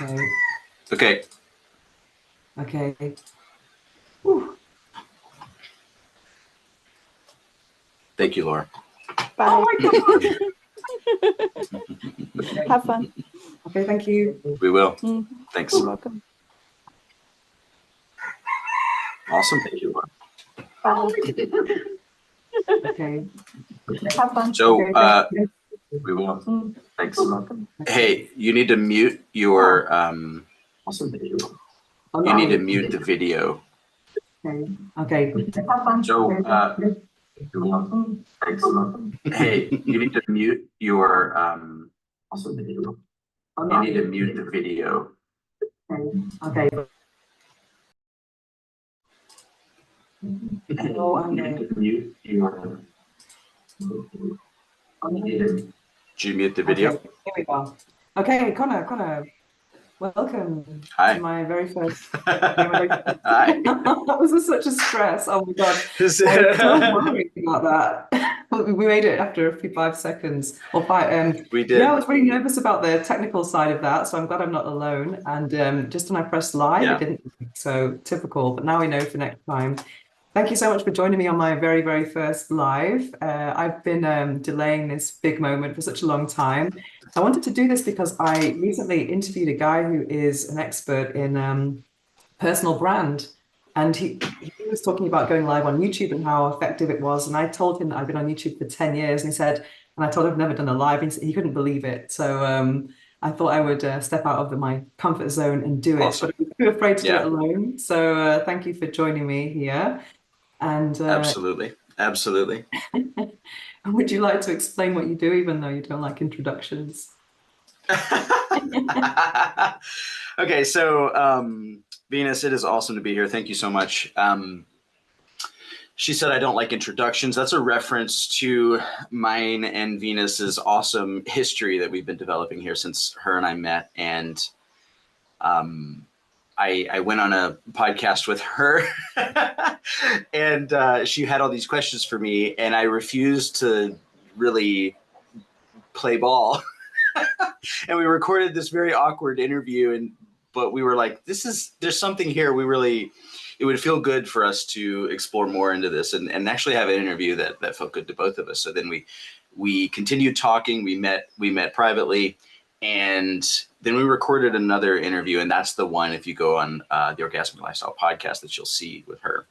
Okay. Okay. Okay. Whew. Thank you, Laura. Bye. Oh my God. Have fun. Okay, thank you. We will. Mm. Thanks. You're welcome. Awesome. Thank you, Laura. Bye. Okay. Have fun. So, Okay, thank you. we will. Mm. Thanks. You're welcome. Hey, you need to mute your, Awesome. you need to mute the video. Okay. Okay. Have fun. So, Mm. thanks. Hey, you need to mute your, you need to mute the video. Okay. Oh, I'm You need to mute your, did you mute the video? Okay, here we go. Okay, Connor, welcome Hi. to my very first. Hi. That was such a stress. Oh my God. I was so worried about that. We made it after a few 5 seconds or five. We did. Yeah, I was really nervous about the technical side of that, so I'm glad I'm not alone. And just when I pressed live, Yeah. it didn't. So typical, but now we know for next time. Thank you so much for joining me on my very, very first live. I've been delaying this big moment for such a long time. I wanted to do this because I recently interviewed a guy who is an expert in personal brand. And he was talking about going live on YouTube and how effective it was. And I told him that I've been on YouTube for 10 years. And he said, and I told him I've never done a live. And he couldn't believe it. So I thought I would step out of my comfort zone and do it. Awesome. But I'm too afraid to do it alone. So thank you for joining me here. And Absolutely. Absolutely. would you like to explain what you do, even though you don't like introductions? Okay, so Venus, it is awesome to be here. Thank you so much. She said I don't like introductions. That's a reference to mine and Venus's awesome history that we've been developing here since her and I met. And I went on a podcast with her and she had all these questions for me and I refused to really play ball. And we recorded this very awkward interview but we were like, there's something here. It would feel good for us to explore more into this and actually have an interview that felt good to both of us. So then we continued talking, we met privately, and then we recorded another interview, and that's the one, if you go on the Orgasmic Lifestyle podcast, that you'll see with her.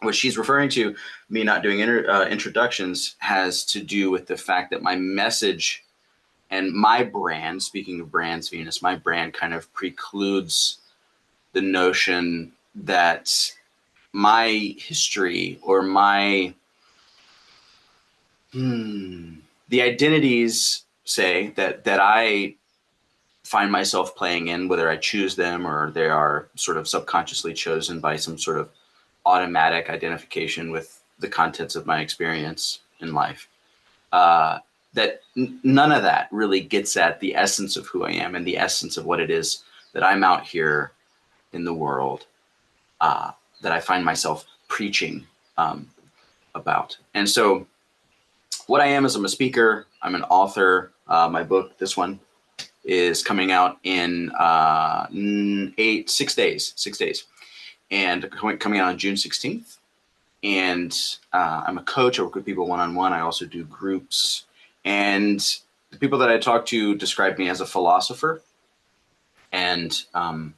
What she's referring to, me not doing introductions, has to do with the fact that my message and my brand, speaking of brands, Venus, my brand kind of precludes the notion that my history or the identities, say, that I find myself playing in, whether I choose them or they are sort of subconsciously chosen by some sort of automatic identification with the contents of my experience in life, that none of that really gets at the essence of who I am and the essence of what it is that I'm out here in the world, that I find myself preaching about. And so what I am is I'm a speaker, I'm an author. My book, this one, is coming out in 6 days, and coming out on June 16th. And I'm a coach. I work with people one-on-one. I also do groups. And the people that I talk to describe me as a philosopher and a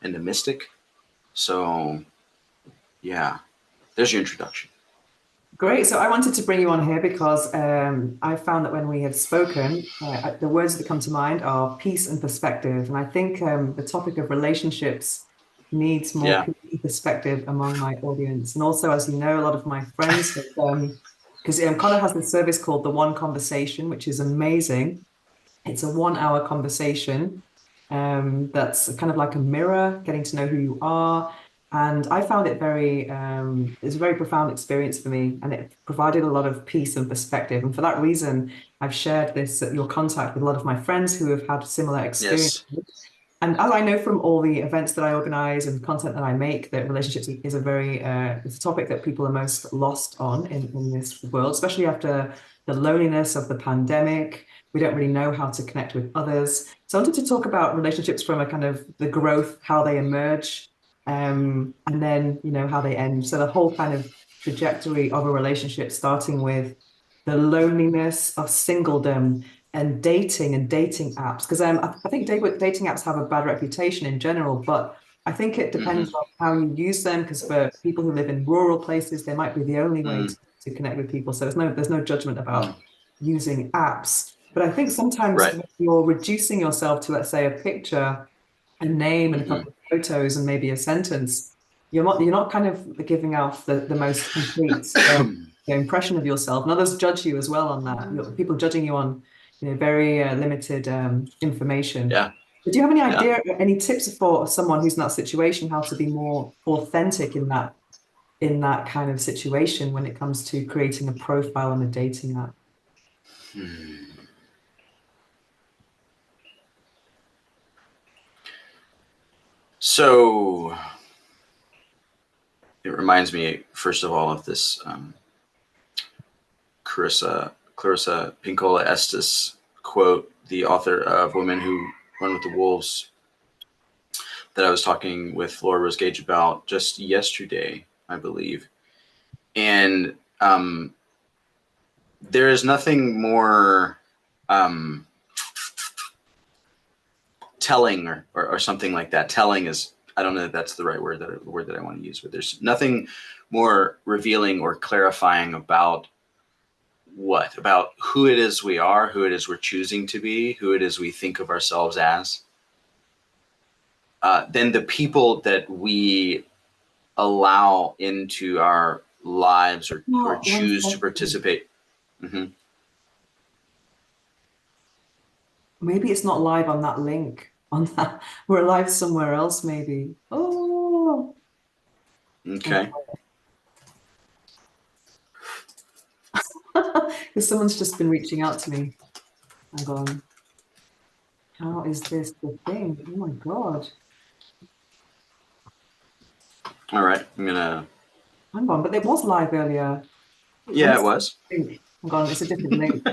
mystic. So yeah, there's your introduction. Great. So I wanted to bring you on here because I found that when we had spoken, the words that come to mind are peace and perspective. And I think the topic of relationships needs more peace and perspective among my audience. And also, as you know, a lot of my friends, because Connor has this service called The One Conversation, which is amazing. It's a 1-hour conversation that's kind of like a mirror, getting to know who you are. And I found it it's a very profound experience for me, and it provided a lot of peace and perspective. And for that reason, I've shared your contact with a lot of my friends who have had similar experiences. Yes. And as I know from all the events that I organize and content that I make, that relationships is a very it's a topic that people are most lost on in this world, especially after the loneliness of the pandemic. We don't really know how to connect with others. So I wanted to talk about relationships from a kind of the growth, how they emerge, and then, how they end. So the whole kind of trajectory of a relationship, starting with the loneliness of singledom and dating apps, because I think dating apps have a bad reputation in general, but I think it Hmm. depends on how you use them, because for people who live in rural places, they might be the only way Mm. to connect with people. So there's no judgment Mm. about using apps. But I think sometimes Right. when you're reducing yourself to, let's say, a picture, a name, and a Hmm. couple of photos, and maybe a sentence, you're not kind of giving off the most complete impression of yourself, and others judge you as well on that. People judging you on very limited information. Yeah. But do you have any Yeah. idea, any tips for someone who's in that situation, how to be more authentic in that kind of situation when it comes to creating a profile on a dating app? Hmm. So it reminds me, first of all, of this Clarissa Pinkola Estes quote, the author of Women Who Run with the Wolves, that I was talking with Laura Rose Gage about just yesterday, I believe. And there is nothing more um, telling or something like that. Telling is, I don't know if that's the right word, the word that I want to use, but there's nothing more revealing or clarifying about about who it is we are, who it is we're choosing to be, who it is we think of ourselves as, than the people that we allow into our lives or No, one choose to second. participate. Hmm. Maybe it's not live on that link. On that, we're live somewhere else, maybe. Oh, Okay. because someone's just been reaching out to me. I'm going, how is this the thing? Oh my God. All right. I'm gonna. Hang on, but it was live earlier. Let Yeah, me it see was. the link. Hang on, it's a different link.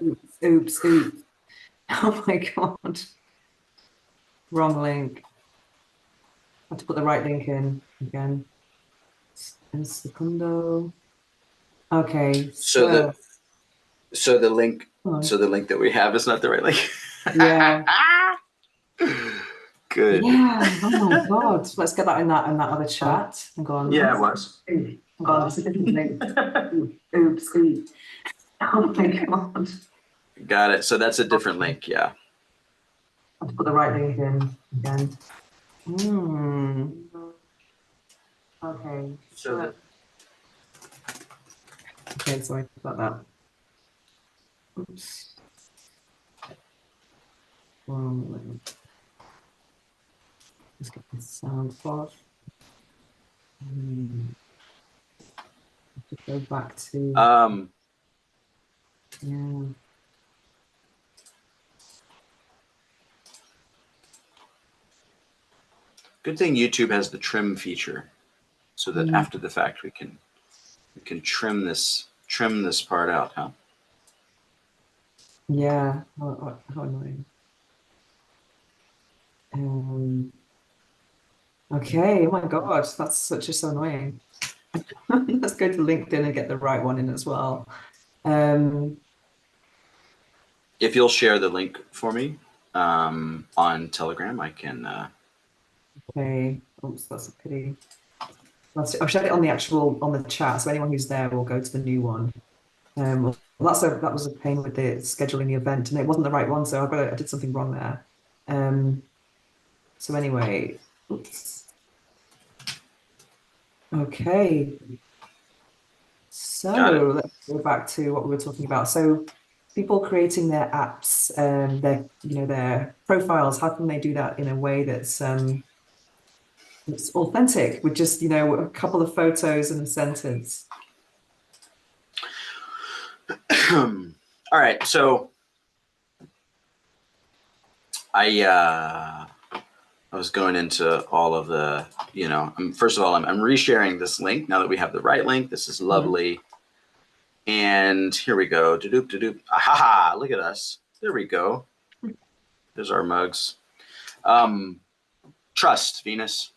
Oops, oops, oops. Oh my God. Wrong link. I have to put the right link in again. En segundo. Okay, So so, the link oh, so the link that we have is not the right link. yeah. Good. Yeah. Oh my God. Let's get that in that other chat. Hang on. Yeah, it was. Hang on, it's a different link. Oops, oops. Oh my God. Got it. So that's a different link. Yeah. I have to put the right link in again. Hmm. Okay. So So, okay, sorry about that. Oops. Wrong link. Let's get the sound off. To go back to, um yeah. good thing YouTube has the trim feature, so that Mm, after the fact we can trim this part out, huh? yeah. How annoying. Um, okay. Oh my God. That's such so annoying. Let's go to LinkedIn and get the right one in as well. Um, If you'll share the link for me on Telegram, I can. okay. Oops, that's a pity. I've shared it on the chat, so anyone who's there will go to the new one. Well, that was a pain with the scheduling the event, and it wasn't the right one, so I did something wrong there. So anyway, oops. Okay. Got it. So let's go back to what we were talking about. So people creating their apps, their profiles, how can they do that in a way it's authentic with just, a couple of photos and a sentence? All right. So I I was going into all of the, first of all, I'm resharing this link now that we have the right link. This is lovely. And here we go. Doop, doop. Aha, look at us. There we go. There's our mugs. Trust, Venus.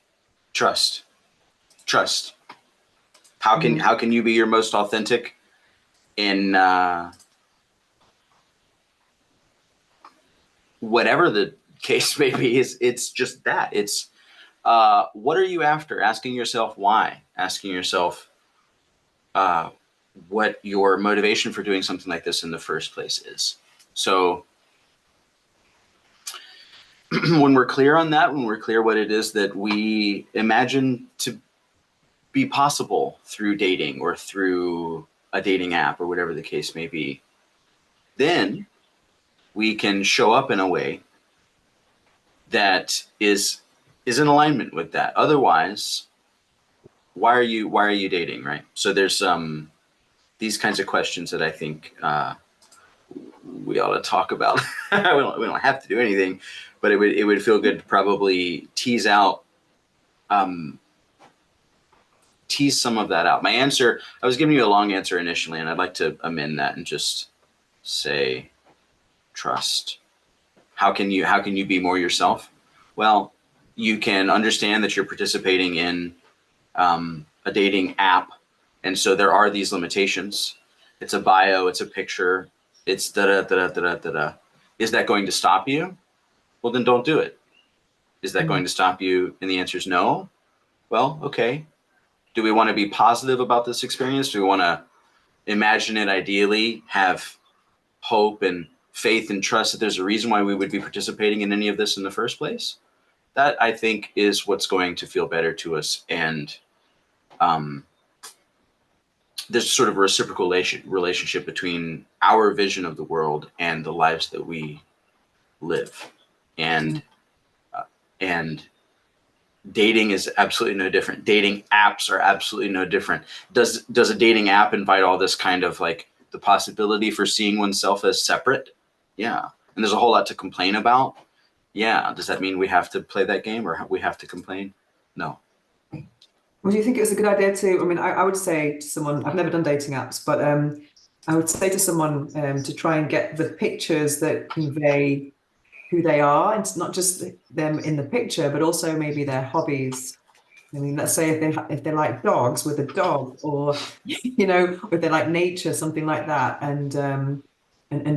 Trust. How can you be your most authentic in whatever the case may be? It's just that. It's what are you after? Asking yourself why. Asking yourself what your motivation for doing something like this in the first place is. So when we're clear on that, when we're clear what it is that we imagine to be possible through dating or through a dating app or whatever the case may be, then we can show up in a way that is in alignment with that. Otherwise, why are you dating, right? So there's these kinds of questions that I think we ought to talk about. we don't have to do anything, but it would feel good to probably tease some of that out. My answer, I was giving you a long answer initially, and I'd like to amend that and just say trust. How can you be more yourself? Well, you can understand that you're participating in a dating app, and so there are these limitations. It's a bio, it's a picture, it's da-da-da-da-da-da-da. Is that going to stop you? Well, then don't do it. Is that going to stop you? And the answer is no. Well, okay. Do we want to be positive about this experience? Do we want to imagine it ideally, have hope and faith and trust that there's a reason why we would be participating in any of this in the first place? That, I think, is what's going to feel better to us. And there's sort of a reciprocal relationship between our vision of the world and the lives that we live. And dating is absolutely no different. Dating apps are absolutely no different. Does a dating app invite all this kind of like the possibility for seeing oneself as separate? Yeah. And there's a whole lot to complain about. Yeah. Does that mean we have to play that game or we have to complain? No. Well, do you think it's a good idea to, I mean, I would say to someone, I've never done dating apps, but I would say to someone to try and get the pictures that convey who they are. It's not just them in the picture, but also maybe their hobbies. I mean, let's say if they like dogs, with a dog, or if they like nature, something like that, and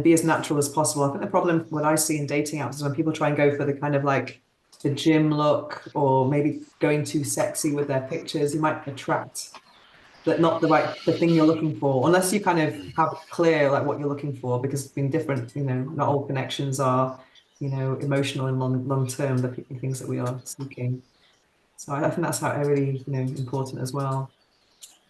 be as natural as possible. I think the problem what I see in dating apps is when people try and go for the kind of like the gym look, or maybe going too sexy with their pictures, you might attract that not the thing you're looking for, unless you kind of have clear like what you're looking for, because it's been different, not all connections are, emotional and long term, the things that we are seeking. So I think that's how really, important as well.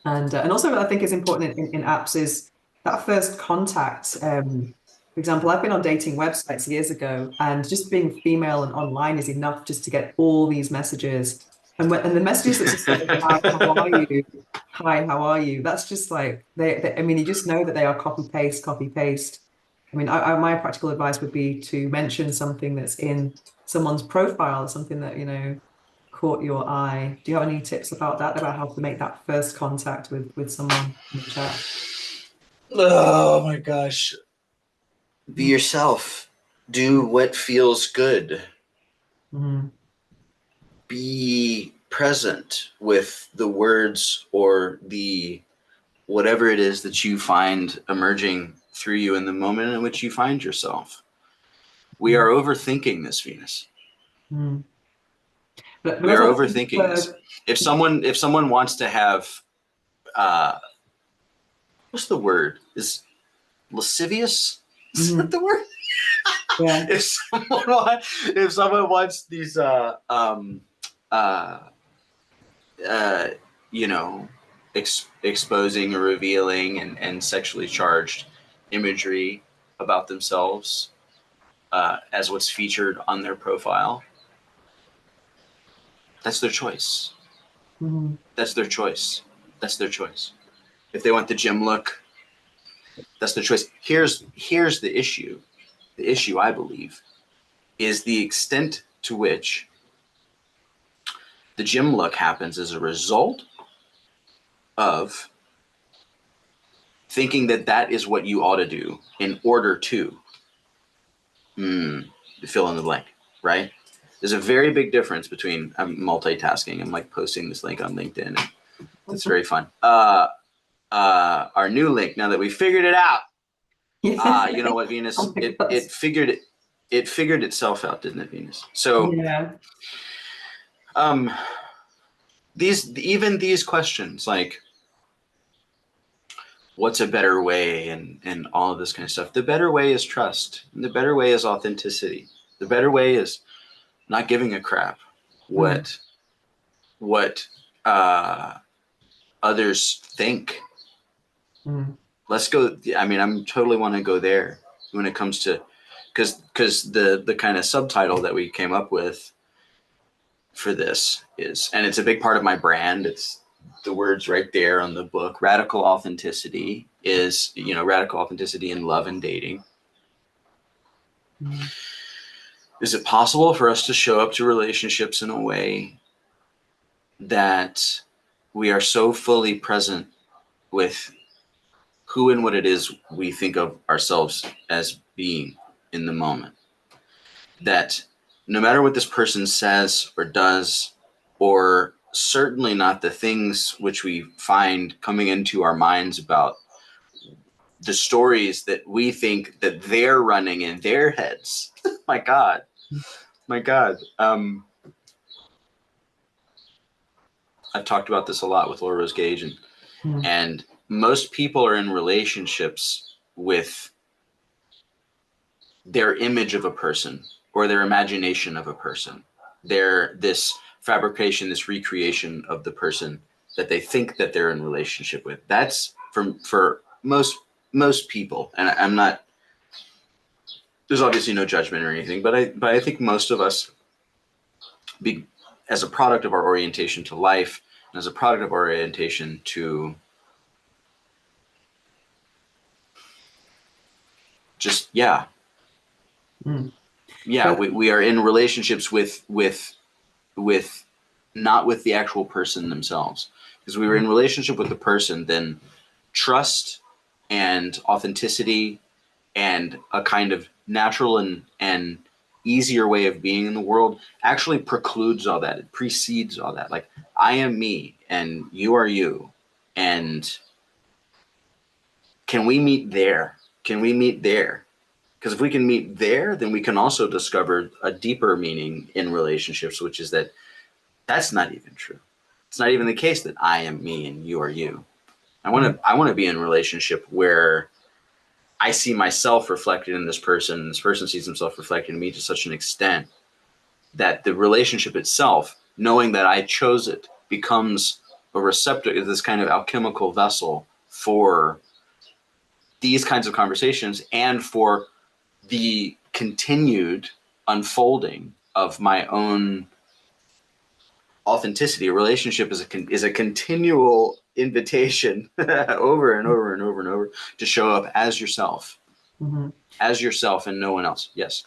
And also what I think is important in apps is that first contact. For example, I've been on dating websites years ago, and just being female and online is enough just to get all these messages. And the messages that just say, hi, how are you? Hi, how are you? That's just like, I mean, you just know that they are copy paste, copy paste. I mean, my practical advice would be to mention something that's in someone's profile, something that, caught your eye. Do you have any tips about that, about how to make that first contact with someone in the chat? Oh my gosh. Be yourself. Do what feels good. Mm-hmm. Be present with the words or the whatever it is that you find emerging through you in the moment in which you find yourself. We are overthinking this, Venus. Mm. But We are overthinking this. If someone wants to have, what's the word? Is lascivious? Is that the word? Yeah. if someone wants these, exposing or revealing and sexually charged imagery about themselves as what's featured on their profile, that's their choice. Mm-hmm. That's their choice. That's their choice. If they want the gym look, that's their choice. Here's the issue. The issue, I believe, is the extent to which the gym look happens as a result of thinking that that is what you ought to do in order to fill in the blank, right? There's a very big difference between, I'm multitasking. I'm like posting this link on LinkedIn. It's very fun. Our new link, now that we figured it out, you know what, Venus, Oh my it figured itself out, didn't it, Venus? So yeah. these questions, like what's a better way, and all of this kind of stuff. The better way is trust. And the better way is authenticity. The better way is not giving a crap what others think. Let's go. I mean, I'm totally want to go there when it comes to, because the kind of subtitle that we came up with for this is, and it's a big part of my brand. It's the words right there on the book. Radical authenticity is, radical authenticity in love and dating. Is it possible for us to show up to relationships in a way that we are so fully present with who and what it is we think of ourselves as being in the moment, that no matter what this person says or does, or certainly not the things which we find coming into our minds about the stories that we think that they're running in their heads. my God. I've talked about this a lot with Laura Rose Gage, and most people are in relationships with their image of a person or their imagination of a person. They're this fabrication, this recreation of the person that they think that they're in relationship with. That's for most people. And I'm not, there's obviously no judgment or anything, but I think most of us, as a product of our orientation to life, and as a product of our orientation to just, we are in relationships with not with the actual person themselves. Because we were in relationship with the person, then trust and authenticity and a kind of natural and easier way of being in the world actually precludes all that. It precedes all that. Like, I am me and you are you. And can we meet there? Because if we can meet there, then we can also discover a deeper meaning in relationships, which is that that's not even true. It's not even the case that I am me and you are you. I want to be in a relationship where I see myself reflected in this person, and this person sees himself reflected in me to such an extent that the relationship itself, knowing that I chose it, becomes a receptacle, this kind of alchemical vessel for these kinds of conversations and for the continued unfolding of my own authenticity. A relationship is a continual invitation over and over and over and over to show up as yourself, and no one else. Yes.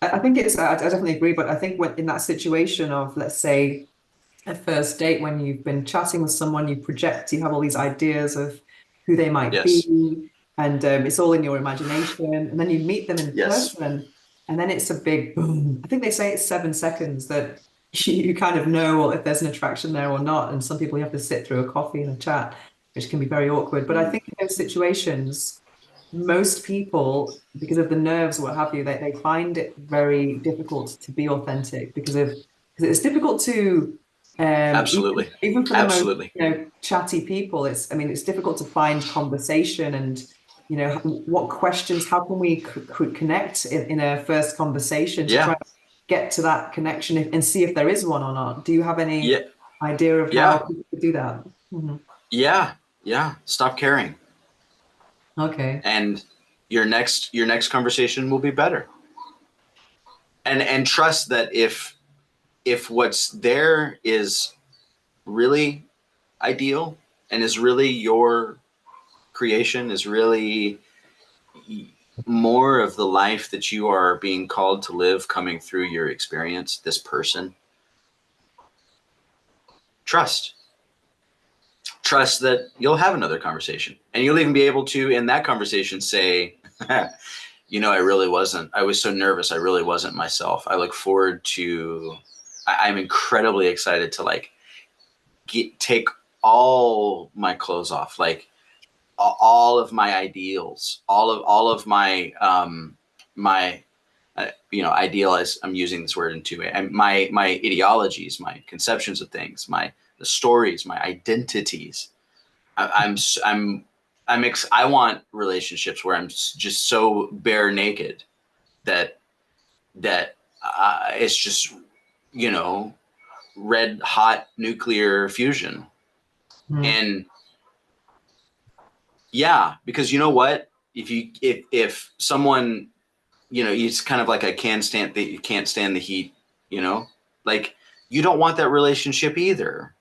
I think I definitely agree, but I think when in that situation of, let's say, a first date, when you've been chatting with someone, you have all these ideas of who they might be, and it's all in your imagination, and then you meet them in person, and then it's a big boom. I think they say it's 7 seconds that you kind of know if there's an attraction there or not, and some people you have to sit through a coffee and a chat, which can be very awkward. But I think in those situations, most people, because of the nerves or what have you, they find it very difficult to be authentic because it's difficult to absolutely even for the most chatty people. It's difficult to find conversation, and what questions, how can we connect in a first conversation to try to get to that connection and see if there is one or not. Do you have any idea of how people could do that? Stop caring. Okay. And your next conversation will be better. And trust that if what's there is really ideal and is really your creation, is really more of the life that you are being called to live coming through your experience, this person, Trust. Trust that you'll have another conversation, and you'll even be able to, in that conversation, say, you know, I was so nervous. I really wasn't myself. I look forward to, I'm incredibly excited to like take all my clothes off, like all of my ideals, all of my, you know, ideal, as I'm using this word in two ways, and my ideologies, my conceptions of things, the stories, my identities. I want relationships where I'm just so bare naked that it's just, you know, red hot nuclear fusion. And yeah, because you know what, if someone, you know, it's kind of like you can't stand the heat, you know, like you don't want that relationship either.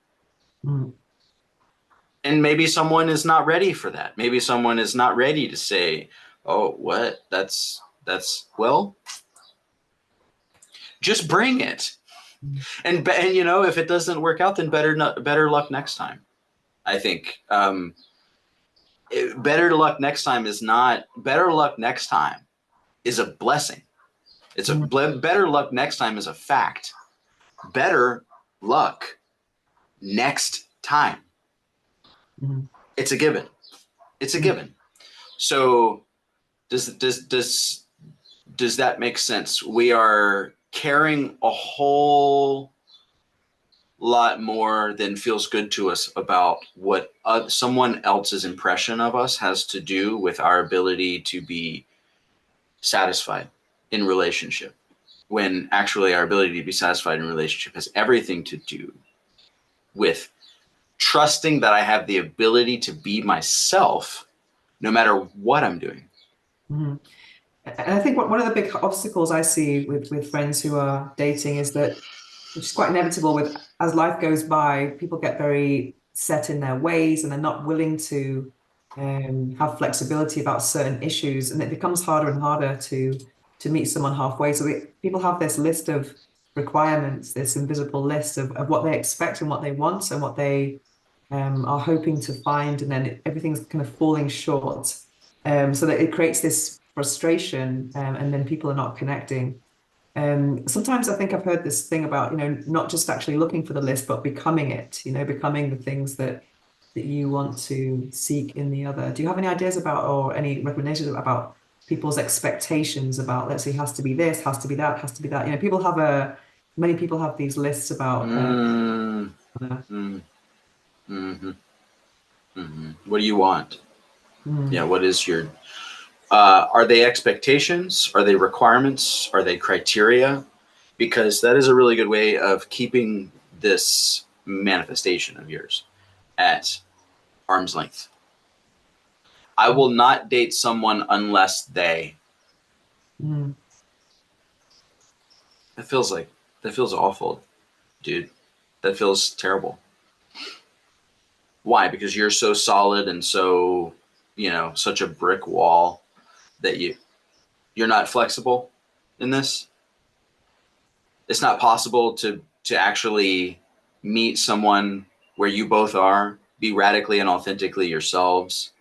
And maybe someone is not ready for that. Maybe someone is not ready to say, oh, what? That's well, just bring it. And you know, if it doesn't work out, then better luck next time. I think better luck next time is a blessing. It's better luck next time is a fact. Better luck next time. It's a given. It's a given. So does that make sense? We are caring a whole lot more than feels good to us about what someone else's impression of us has to do with our ability to be satisfied in relationship, when actually our ability to be satisfied in relationship has everything to do with trusting that I have the ability to be myself no matter what I'm doing. And I think one of the big obstacles I see with friends who are dating is that, which is quite inevitable, with as life goes by, people get very set in their ways and they're not willing to have flexibility about certain issues, and it becomes harder and harder to meet someone halfway. So people have this list of requirements, this invisible list of what they expect and what they want and what they are hoping to find, and then everything's kind of falling short. So that it creates this frustration, and then people are not connecting. Sometimes I think I've heard this thing about, you know, not just actually looking for the list, but becoming it, you know, becoming the things that you want to seek in the other. Do you have any ideas about, or any recommendations about people's expectations about, let's say, has to be this, has to be that, has to be that? You know, many people have these lists about. What do you want? Yeah, what is your? Are they expectations? Are they requirements? Are they criteria? Because that is a really good way of keeping this manifestation of yours at arm's length. I will not date someone unless they. That feels awful, dude. That feels terrible. Why? Because you're so solid and so, you know, such a brick wall that you're not flexible in this. It's not possible to actually meet someone where you both are, be radically and authentically yourselves,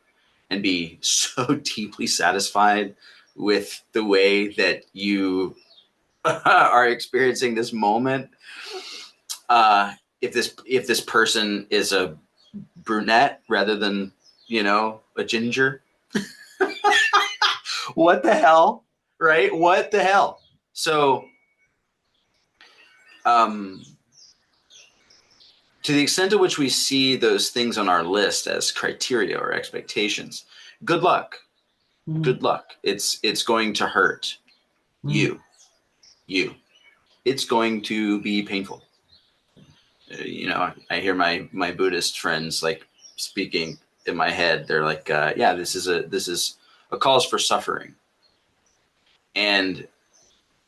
and be so deeply satisfied with the way that you are experiencing this moment. If this person is a brunette rather than, you know, a ginger, what the hell, right? What the hell? So, to the extent to which we see those things on our list as criteria or expectations, good luck. Good luck. It's going to hurt you. It's going to be painful. You know, I hear my Buddhist friends like speaking in my head. They're like, yeah, this is a cause for suffering. And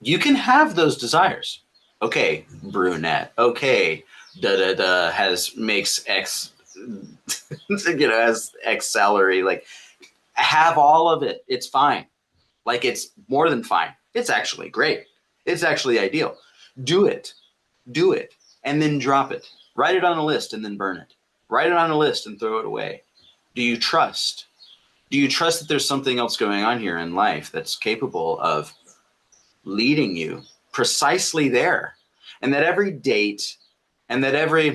you can have those desires. Okay, brunette. Okay, makes X, you know, has X salary. Like, have all of it. It's fine. Like, it's more than fine. It's actually great. It's actually ideal. Do it, and then drop it. Write it on a list and then burn it. Write it on a list and throw it away. Do you trust? Do you trust that there's something else going on here in life that's capable of leading you precisely there? And that every date and that every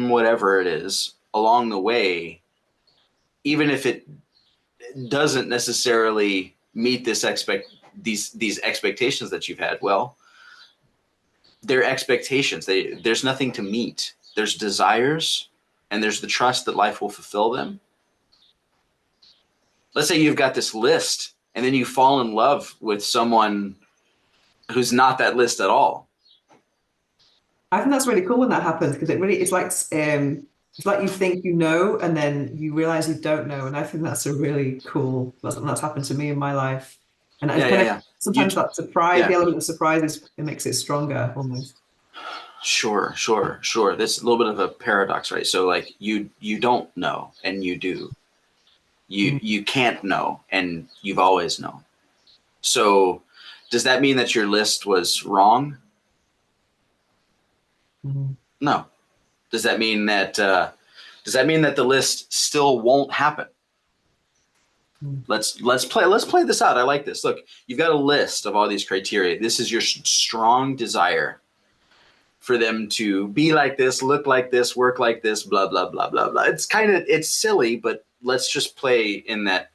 whatever it is along the way, even if it doesn't necessarily meet these expectations that you've had, well, they're expectations. There's nothing to meet. There's desires, and there's the trust that life will fulfill them. Let's say you've got this list, and then you fall in love with someone who's not that list at all. I think that's really cool when that happens, because it's like you think you know, and then you realize you don't know. And I think that's a really cool. That's happened to me in my life. And sometimes that surprise, the element of surprise, it makes it stronger almost. Sure. This a little bit of a paradox, right? So like you don't know, and you do. You can't know, and you've always known. So does that mean that your list was wrong? No. Does that mean that the list still won't happen? Let's play this out. I like this. Look, you've got a list of all these criteria. This is your strong desire for them to be like this, look like this, work like this, blah blah blah blah blah. It's silly, but let's just play in that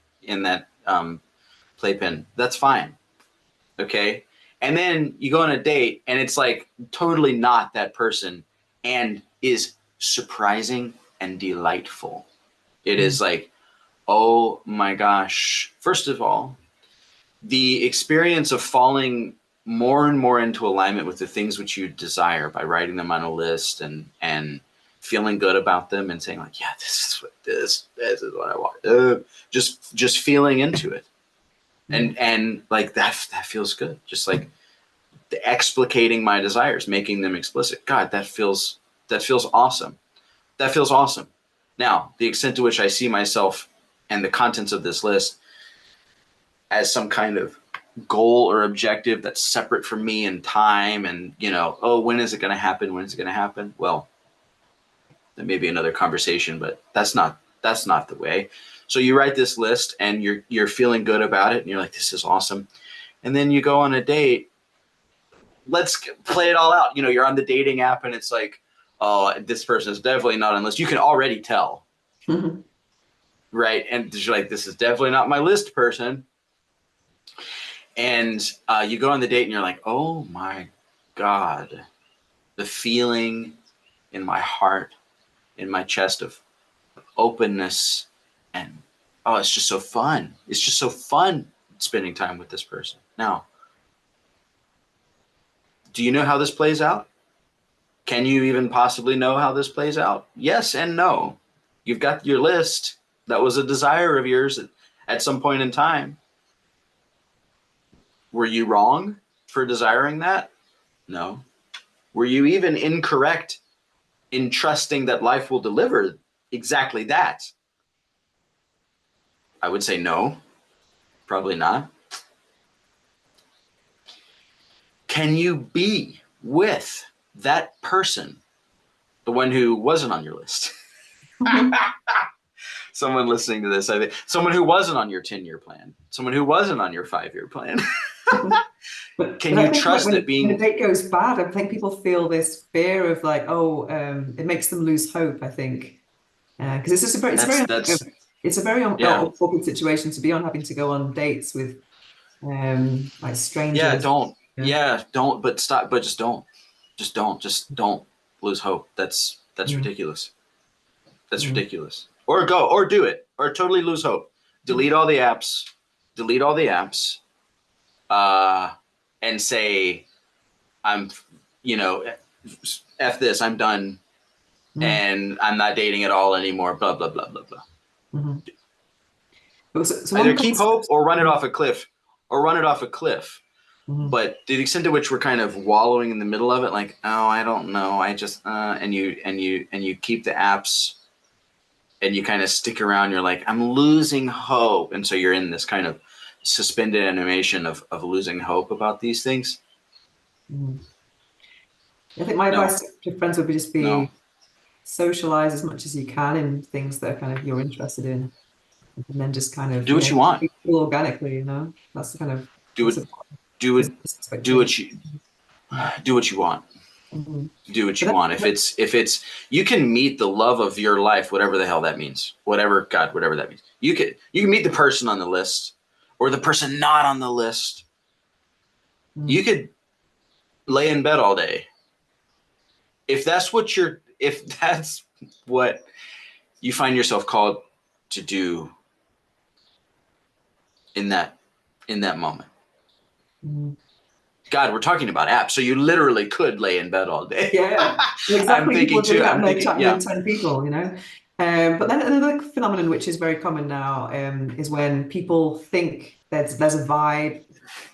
playpen. That's fine. Okay. And then you go on a date and it's like totally not that person and is surprising and delightful. It is like, oh my gosh. First of all, the experience of falling more and more into alignment with the things which you desire by writing them on a list and feeling good about them and saying like, yeah, this is what I want. Just feeling into it. And like that feels good. Just like explicating my desires, making them explicit. God, that feels awesome. That feels awesome. Now, the extent to which I see myself and the contents of this list as some kind of goal or objective that's separate from me in time, and when is it going to happen? When is it going to happen? Well, that may be another conversation, but that's not the way. So you write this list and you're feeling good about it and you're like, this is awesome. And then you go on a date. Let's play it all out. You're on the dating app and it's like, oh, this person is definitely not on the list. You can already tell. Right. And you're like, this is definitely not my list person. And you go on the date and you're like, oh my God, the feeling in my heart, in my chest of openness, and it's just so fun. It's just so fun spending time with this person. Now, do you know how this plays out? Can you even possibly know how this plays out? Yes and no. You've got your list. That was a desire of yours at some point in time. Were you wrong for desiring that? No. Were you even incorrect in trusting that life will deliver exactly that? I would say no, probably not. Can you be with that person, the one who wasn't on your list? Someone listening to this, I think someone who wasn't on your 10-year plan, someone who wasn't on your 5-year plan. Can you trust that when a date goes bad, I think people feel this fear of like, it makes them lose hope, I think. Because it's a very awkward situation to be on, having to go on dates with like strangers. Don't, but stop, but just don't lose hope. That's ridiculous. That's ridiculous. Or do it, or totally lose hope. Delete all the apps, and say, I'm, F this, I'm done. And I'm not dating at all anymore, blah, blah, blah, blah, blah. Either keep hope or run it off a cliff. But to the extent to which we're kind of wallowing in the middle of it, like, oh, I don't know, I just, and you keep the apps and you kind of stick around, you're like, I'm losing hope. And so you're in this kind of suspended animation of losing hope about these things. I think my advice to friends would be socialize as much as you can in things that are kind of you're interested in, and then just kind of, Do what you want. feel organically, that's the kind of Do that's it. a Do it. Do expectation. what you do. What you want. Mhm. Do what you But want. If it's you can meet the love of your life, whatever the hell that means. Whatever that means. You can meet the person on the list or the person not on the list. You could lay in bed all day. If that's what you find yourself called to do in that moment. Mhm. God, we're talking about apps, so you literally could lay in bed all day. Yeah, I'm exactly. People thinking are doing too. that I'm and they're thinking, chatting yeah. with 10 people, But then another phenomenon which is very common now is when people think there's a vibe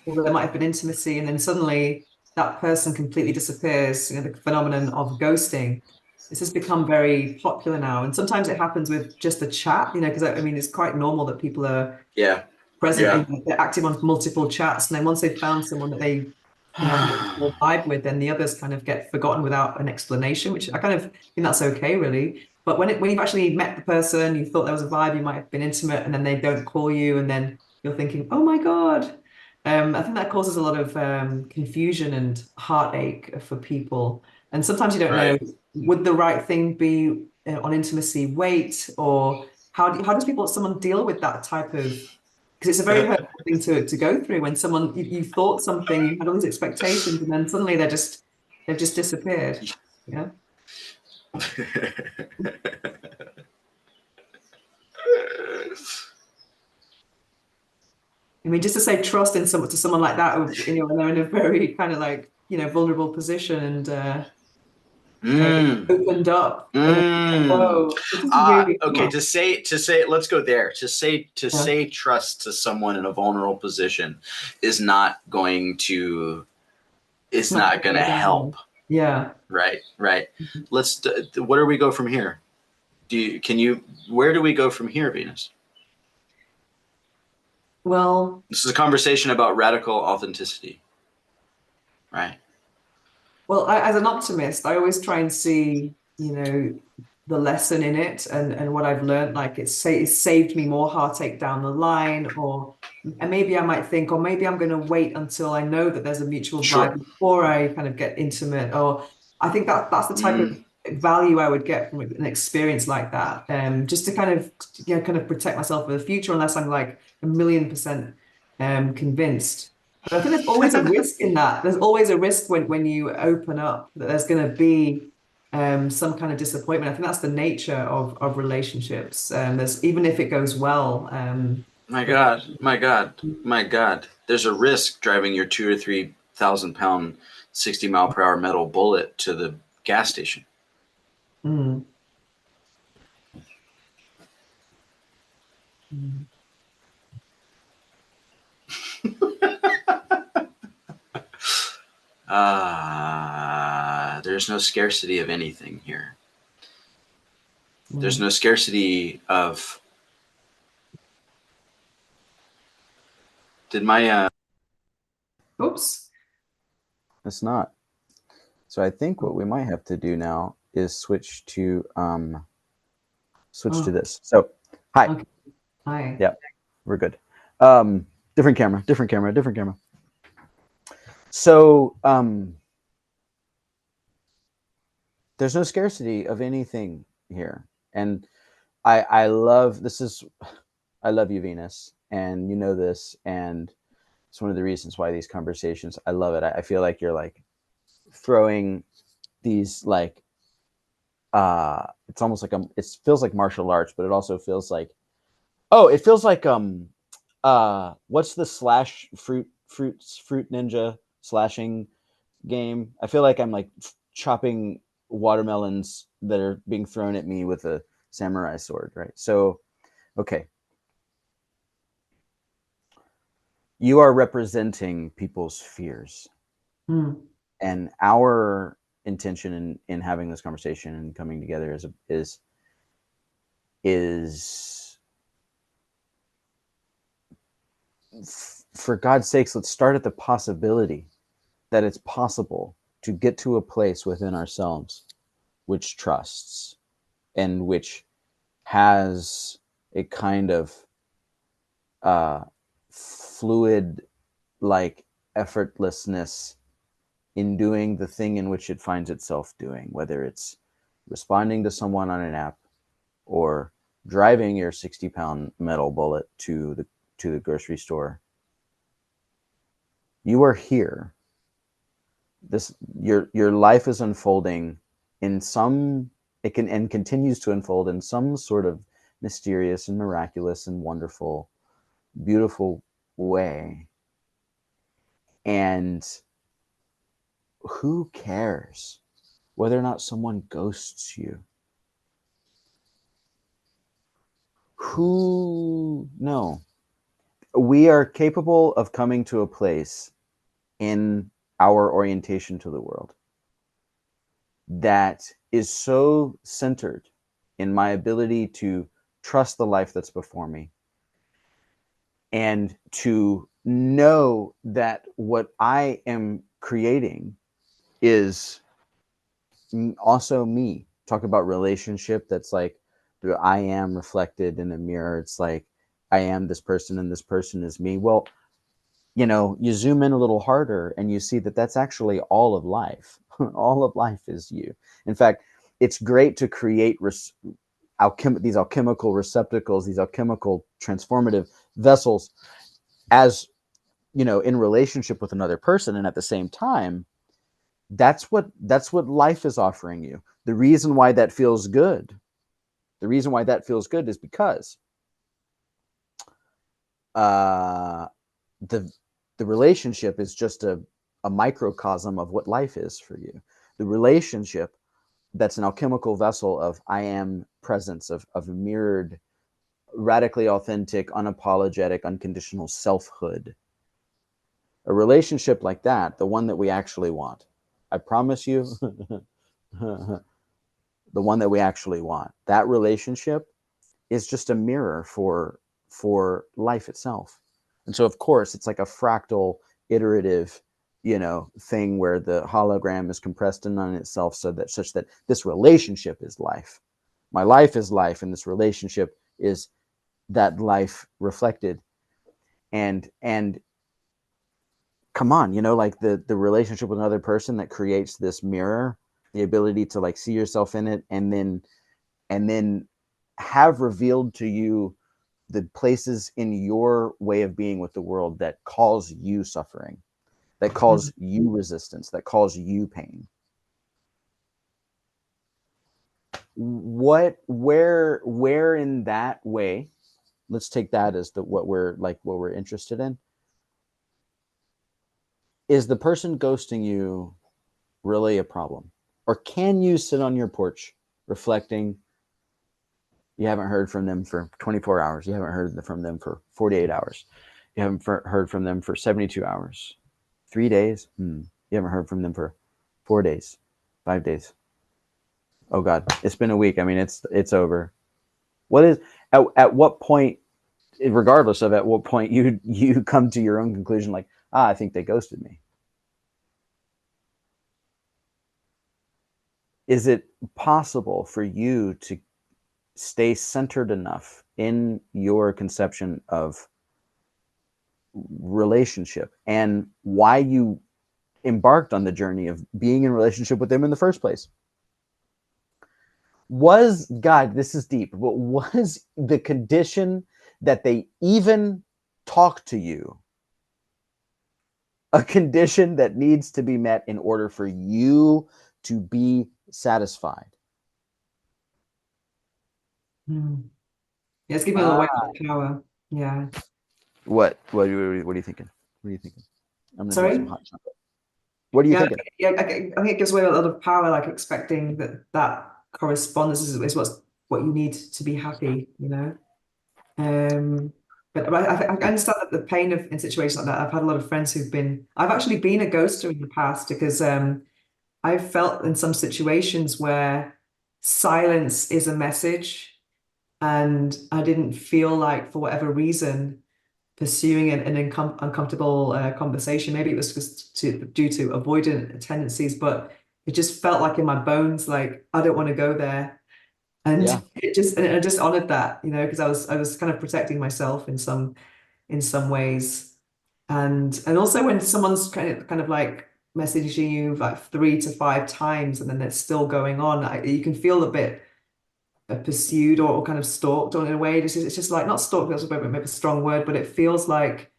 or there might have been intimacy, and then suddenly that person completely disappears. The phenomenon of ghosting. This has become very popular now, and sometimes it happens with just a chat. Because I mean, it's quite normal that people are Yeah. present, they're active on multiple chats, and then once they've found someone that they have a more vibe with, then the others kind of get forgotten without an explanation, which I kind of think that's okay, really. But when you've actually met the person, you thought there was a vibe, you might have been intimate, and then they don't call you, and then you're thinking, oh my God. I think that causes a lot of confusion and heartache for people. And sometimes you don't know, Right. would the right thing be on intimacy wait, or how does someone deal with that type of, because it's a very hurtful thing to go through when someone you thought something, you had all these expectations, and then suddenly they've just disappeared. Yeah. I mean, just to say trust in someone to someone like that, when they're in a very kind of like, vulnerable position and Mm. opened up and then, Mm. whoa, this is really Okay. hard. To say, let's go there. Yeah. Say trust to someone in a vulnerable position is not going to, It's it's not not gonna going to go down. help. Yeah. Right. Where do we go from here? Where do we go from here, Venus? Well, This is a conversation about radical authenticity, right? Well, as an optimist, I always try and see, the lesson in it and what I've learned. Like it's saved me more heartache down the line, and maybe I might think, or maybe I'm going to wait until I know that there's a mutual Sure. vibe before I kind of get intimate. Or I think that's the type of Mm. value I would get from an experience like that. Just to kind of, kind of protect myself for the future, unless I'm like 1,000,000% convinced. But I think there's always a risk in that. There's always a risk when you open up that there's going to be some kind of disappointment. I think that's the nature of relationships. There's even if it goes well. My God, my God, my God. There's a risk driving your 2 or 3 thousand pound, 60 mile per hour metal bullet to the gas station. Mm. Mm. There's no scarcity of anything here. There's Mm. no scarcity of. Did my Oops. It's not. So I think what we might have to do now is switch to Oh, this. So hi. okay. Hi. Yeah, we're good. Different camera, different camera, different camera. So there's no scarcity of anything here. And I love I love you, Venus, and you know this, and it's one of the reasons why these conversations, I love it. I feel like you're like throwing these like it's almost like it feels like martial arts, but it also feels like it feels like what's the slash fruit ninja slashing game? I feel like I'm like chopping watermelons that are being thrown at me with a samurai sword, right? So okay, you are representing people's fears, Mm. and our intention in having this conversation and coming together is for God's sakes, let's start at the possibility that it's possible to get to a place within ourselves which trusts and which has a kind of fluid, like effortlessness in doing the thing in which it finds itself doing, whether it's responding to someone on an app or driving your 60-pound metal bullet to the grocery store. You are here. Your life is unfolding in some, it can and continues to unfold in some sort of mysterious and miraculous and wonderful, beautiful way. And who cares whether or not someone ghosts you? No. We are capable of coming to a place in our orientation to the world that is so centered in my ability to trust the life that's before me and to know that what I am creating is also me. Talk about relationship, that's like the I am reflected in a mirror. It's like I am this person and this person is me. Well, you know, you zoom in a little harder and you see that that's actually all of life. All of life is you. In fact, it's great to create these alchemical receptacles, these alchemical transformative vessels, as you know, in relationship with another person, and at the same time, that's what life is offering you. The reason why that feels good, is because the relationship is just a microcosm of what life is for you. The relationship, that's an alchemical vessel of I am presence, of mirrored, radically authentic, unapologetic, unconditional selfhood. A relationship like that, the one that we actually want, I promise you, the one that we actually want, that relationship is just a mirror for life itself. And so, of course, it's like a fractal, iterative, you know, thing where the hologram is compressed in on itself, such that this relationship is life. My life is life, and this relationship is that life reflected. And come on, you know, like the relationship with another person that creates this mirror, the ability to like see yourself in it, and then have revealed to you the places in your way of being with the world that cause you suffering, that cause you resistance, that cause you pain. Where in that way, let's take that as what we're interested in. Is the person ghosting you really a problem? Or can you sit on your porch reflecting? You haven't heard from them for 24 hours. You haven't heard from them for 48 hours. You haven't heard from them for 72 hours. 3 days? You haven't heard from them for 4 days, 5 days. Oh God, it's been a week. I mean, it's over. What is at what point, regardless of at what point you come to your own conclusion, like, I think they ghosted me. Is it possible for you to stay centered enough in your conception of relationship and why you embarked on the journey of being in relationship with them in the first place? Was, God, this is deep, but was the condition that they even talk to you a condition that needs to be met in order for you to be satisfied? Yeah, it's giving me a way of power. Yeah. What are you thinking? What are you thinking? I'm gonna drink some Sorry? hot chocolate. What are you thinking? Yeah, I think it gives away a lot of power, like expecting that correspondence is what you need to be happy, you know. But I understand that the pain of in situations like that. I've had a lot of friends I've actually been a ghoster in the past because I've felt in some situations where silence is a message, and I didn't feel like, for whatever reason, pursuing an uncomfortable conversation. Maybe it was just due to avoidant tendencies, but it just felt like in my bones, like I don't want to go there. And Yeah. and I just honored that, you know, because I was kind of protecting myself in some ways. And also when someone's kind of like messaging you like 3 to 5 times and then it's still going on, you can feel a bit pursued or kind of stalked on in a way. It's just like not stalked, that's maybe a strong word, but it feels like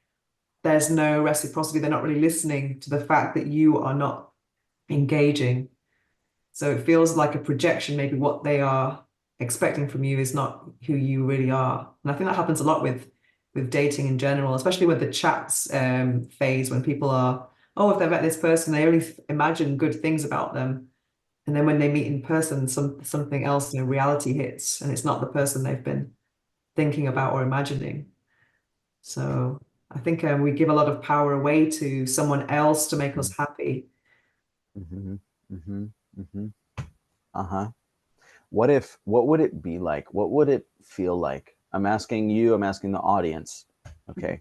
there's no reciprocity. They're not really listening to the fact that you are not engaging. So it feels like a projection, maybe what they are expecting from you is not who you really are. And I think that happens a lot with dating in general, especially with the chats phase when people are, oh, if they've met this person, they only imagine good things about them. And then when they meet in person, something else, you know, reality hits, and it's not the person they've been thinking about or imagining. So I think we give a lot of power away to someone else to make us happy. Mm-hmm. Mm-hmm. Mm-hmm. Uh-huh. What would it be like? What would it feel like? I'm asking you, I'm asking the audience. Okay.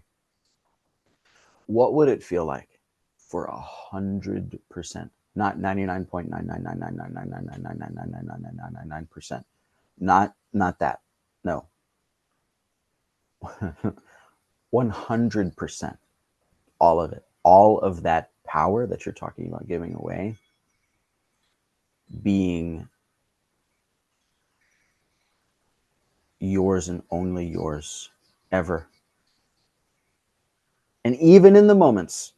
What would it feel like for 100%, not 99.99999999999999999%, not that, no, 100%, all of it, all of that power that you're talking about giving away, being yours and only yours, ever. And even in the moments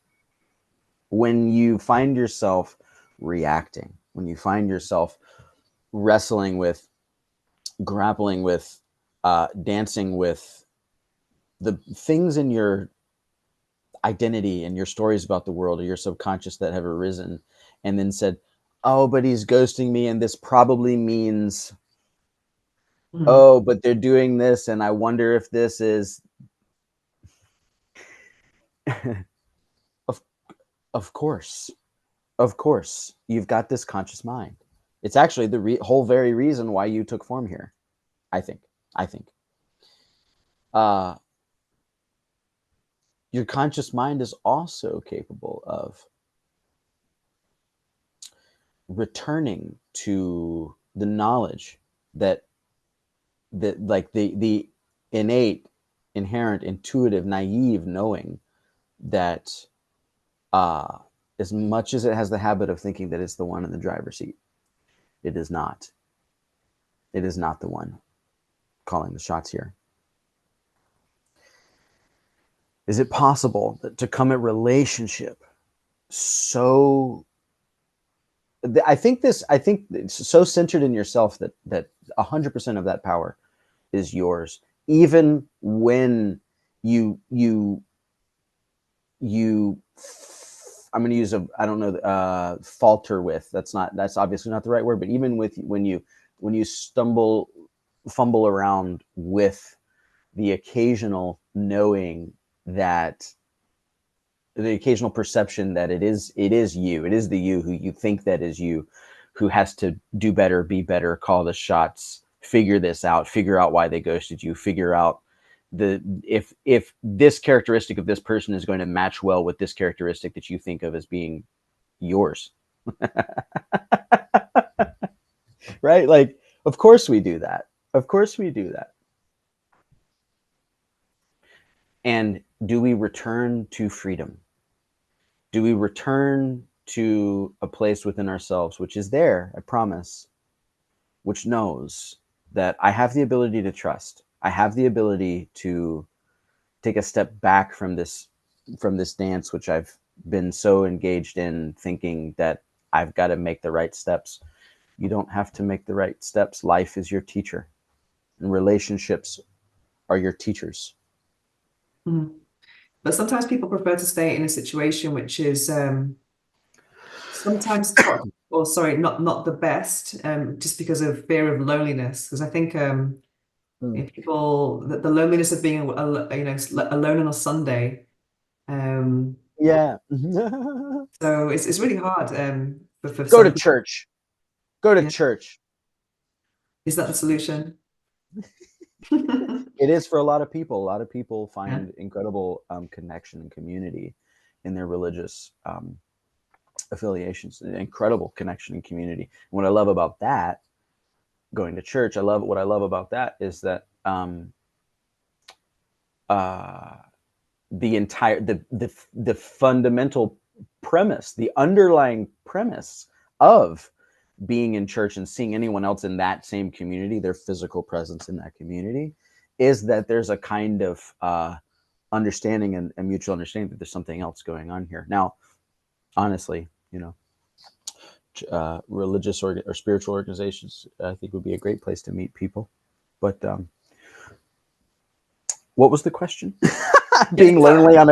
when you find yourself reacting, when you find yourself wrestling with, grappling with, dancing with the things in your identity and your stories about the world or your subconscious that have arisen, and then said, oh, but he's ghosting me, and this probably means, Mhm. oh, but they're doing this, and I wonder if this is. of, of course. Of course, you've got this conscious mind. It's actually the whole very reason why you took form here. I think. I think. Uh, your conscious mind is also capable of returning to the knowledge that like the innate, inherent, intuitive, naive knowing that uh, as much as it has the habit of thinking that it's the one in the driver's seat, it is not. It is not the one calling the shots here. Is it possible that to come at relationship so I think it's so centered in yourself that 100% of that power is yours, even when you you I'm going to use I don't know, falter with, that's obviously not the right word, but even with when you fumble around with the occasional knowing that, the occasional perception that it is you, it is the you who you think that is you, who has to do better, be better, call the shots, figure this out, figure out why they ghosted you, figure out if this characteristic of this person is going to match well with this characteristic that you think of as being yours. Right? Like, of course we do that. Of course we do that. And do we return to freedom? Do we return to a place within ourselves, which is there, I promise, which knows that I have the ability to trust. I have the ability to take a step back from this dance, which I've been so engaged in, thinking that I've got to make the right steps. You don't have to make the right steps. Life is your teacher, and relationships are your teachers. Mhm. But sometimes people prefer to stay in a situation which is sometimes toxic, or sorry, not the best, just because of fear of loneliness. Because I think if people the loneliness of being you know, alone on a Sunday, um, Yeah. so it's really hard for Go some to people. church. Go to Yeah, church. is that the solution? It is for a lot of people. A lot of people Yeah. find incredible connection and community in their religious affiliations. Incredible connection and community. And what I love about that going to church. What I love about that is that the entire the fundamental premise, the underlying premise of being in church and seeing anyone else in that same community, their physical presence in that community, is that there's a kind of understanding and mutual understanding that there's something else going on here. Now, honestly, religious or spiritual organizations, I think, would be a great place to meet people. But what was the question? being lonely on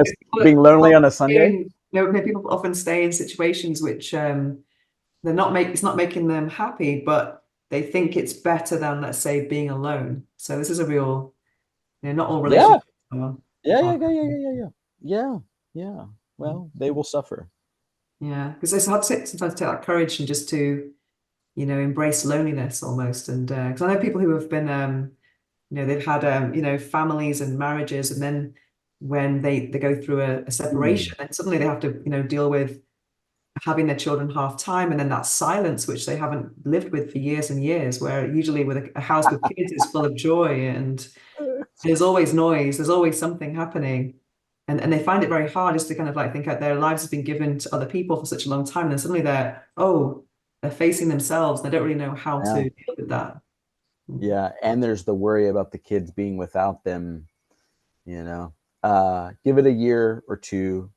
a Sunday. People often stay in situations which it's not making them happy, but they think it's better than, let's say, being alone. So this is a real, not all relationships are. Yeah. Well, they will suffer. Yeah, because it's hard to sometimes take that courage and just to, embrace loneliness almost. And because I know people who have been, they've had, families and marriages, and then when they go through a separation, and suddenly they have to, deal with having their children half time, and then that silence which they haven't lived with for years and years, where usually with a house with kids is full of joy, and there's always noise, there's always something happening. And they find it very hard just to kind of like think out their lives have been given to other people for such a long time, and then suddenly they're facing themselves. They don't really know how to deal with that. Yeah, and there's the worry about the kids being without them. Give it a year or two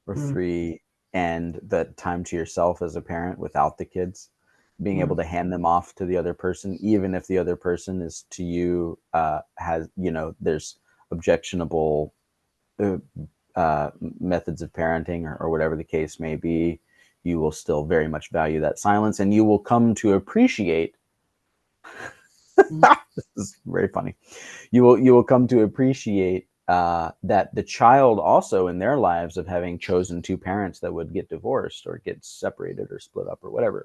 or three, and the time to yourself as a parent without the kids, being able to hand them off to the other person, even if the other person is to you has there's objectionable methods of parenting or whatever the case may be. You will still very much value that silence, and you will come to appreciate. This is very funny. You will come to appreciate that the child also in their lives of having chosen two parents that would get divorced or get separated or split up or whatever,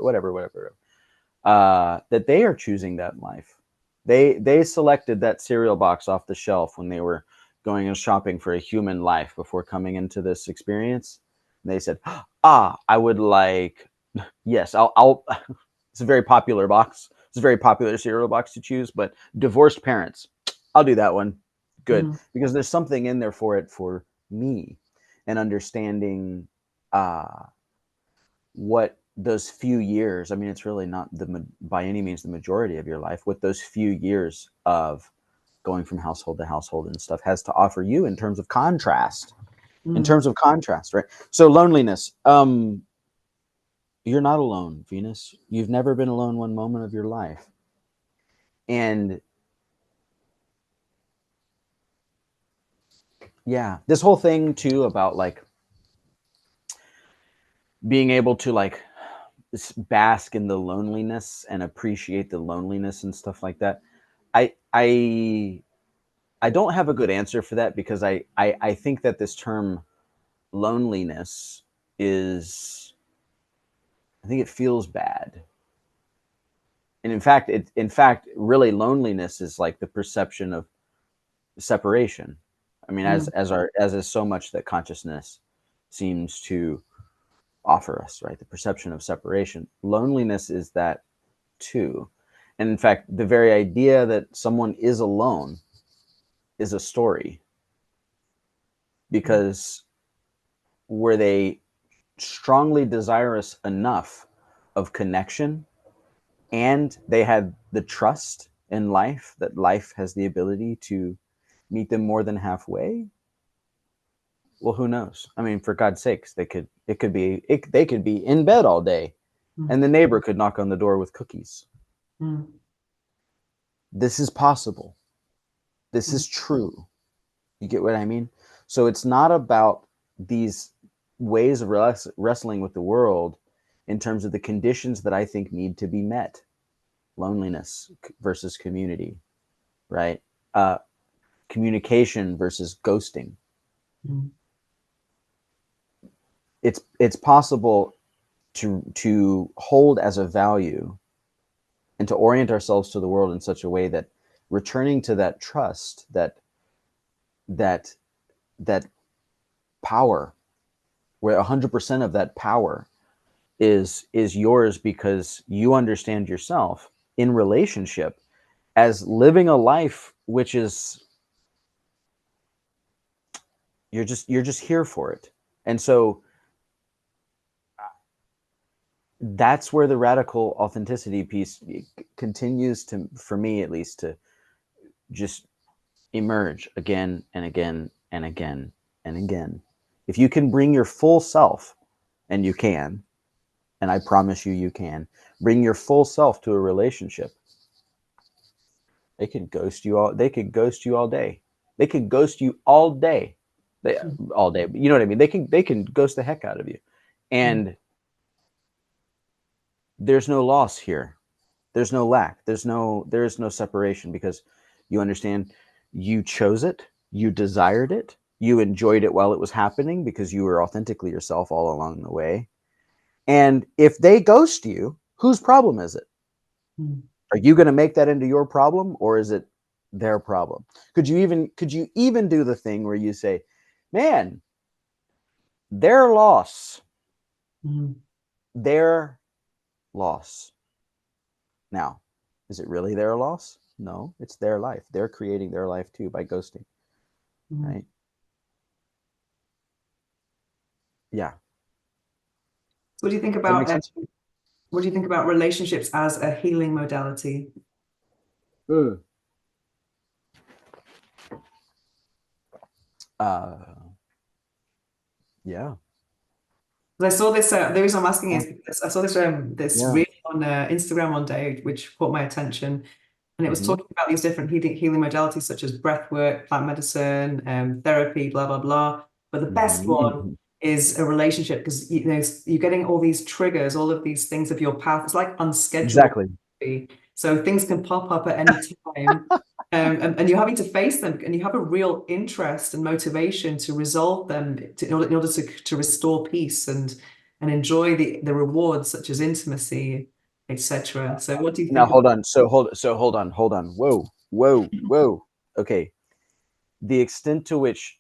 that they are choosing that life. They selected that cereal box off the shelf when they were going and shopping for a human life before coming into this experience. And they said, I would like, yes, I'll it's a very popular box. It's a very popular cereal box to choose, but divorced parents, I'll do that one. Good. Because there's something in there for me, and understanding what those few years, I mean, it's really not by any means the majority of your life, what those few years of going from household to household and stuff has to offer you in terms of contrast. Right? So loneliness, you're not alone, Venus. You've never been alone one moment of your life. And yeah, this whole thing too about like being able to like bask in the loneliness and appreciate the loneliness and stuff like that. I don't have a good answer for that, because I think that this term loneliness is, I think it feels bad. And in fact, really loneliness is like the perception of separation. I mean, as is so much that consciousness seems to offer us, right? The perception of separation. Loneliness is that too. And in fact, the very idea that someone is alone is a story, because were they strongly desirous enough of connection, and they had the trust in life that life has the ability to meet them more than halfway, well, who knows? I mean, for God's sakes, they could be in bed all day, and the neighbor could knock on the door with cookies. This is possible. This is true. You get what I mean? So it's not about these ways of wrestling with the world in terms of the conditions that I think need to be met. Loneliness versus community, right? Communication versus ghosting. It's possible to hold as a value and to orient ourselves to the world in such a way that returning to that trust, that power, where 100% of that power is yours because you understand yourself, in relationship as living a life which is you're just here for it. And so that's where the radical authenticity piece continues to, for me at least, to just emerge again and again and again and again. If you can bring your full self, and you can, and I promise you can, bring your full self to a relationship, they could ghost you all. They could ghost you all day. They could ghost you all day. All day. You know what I mean? They can ghost the heck out of you, and there's no loss here. There's no lack. There is no separation, because you understand you chose it, you desired it, you enjoyed it while it was happening because you were authentically yourself all along the way. And if they ghost you, whose problem is it? Are you going to make that into your problem, or is it their problem? Could you even do the thing where you say, man, their loss, their loss. Now, is it really their loss? No, it's their life. They're creating their life too by ghosting, right? Yeah. What do you think about what do you think about relationships as a healing modality? Yeah. I saw this. The reason I'm asking is because I saw this reel on Instagram one day, which caught my attention, and it was talking about these different healing modalities such as breath work, plant medicine, therapy, blah blah blah. But the best one is a relationship, because you're getting all these triggers, all of these things of your path. It's like unscheduled. Exactly. So things can pop up at any time. And you're having to face them, and you have a real interest and motivation to resolve them in order to restore peace and enjoy the rewards such as intimacy, etc. So what do you think? Now hold on. Hold on. Whoa. Okay. The extent to which,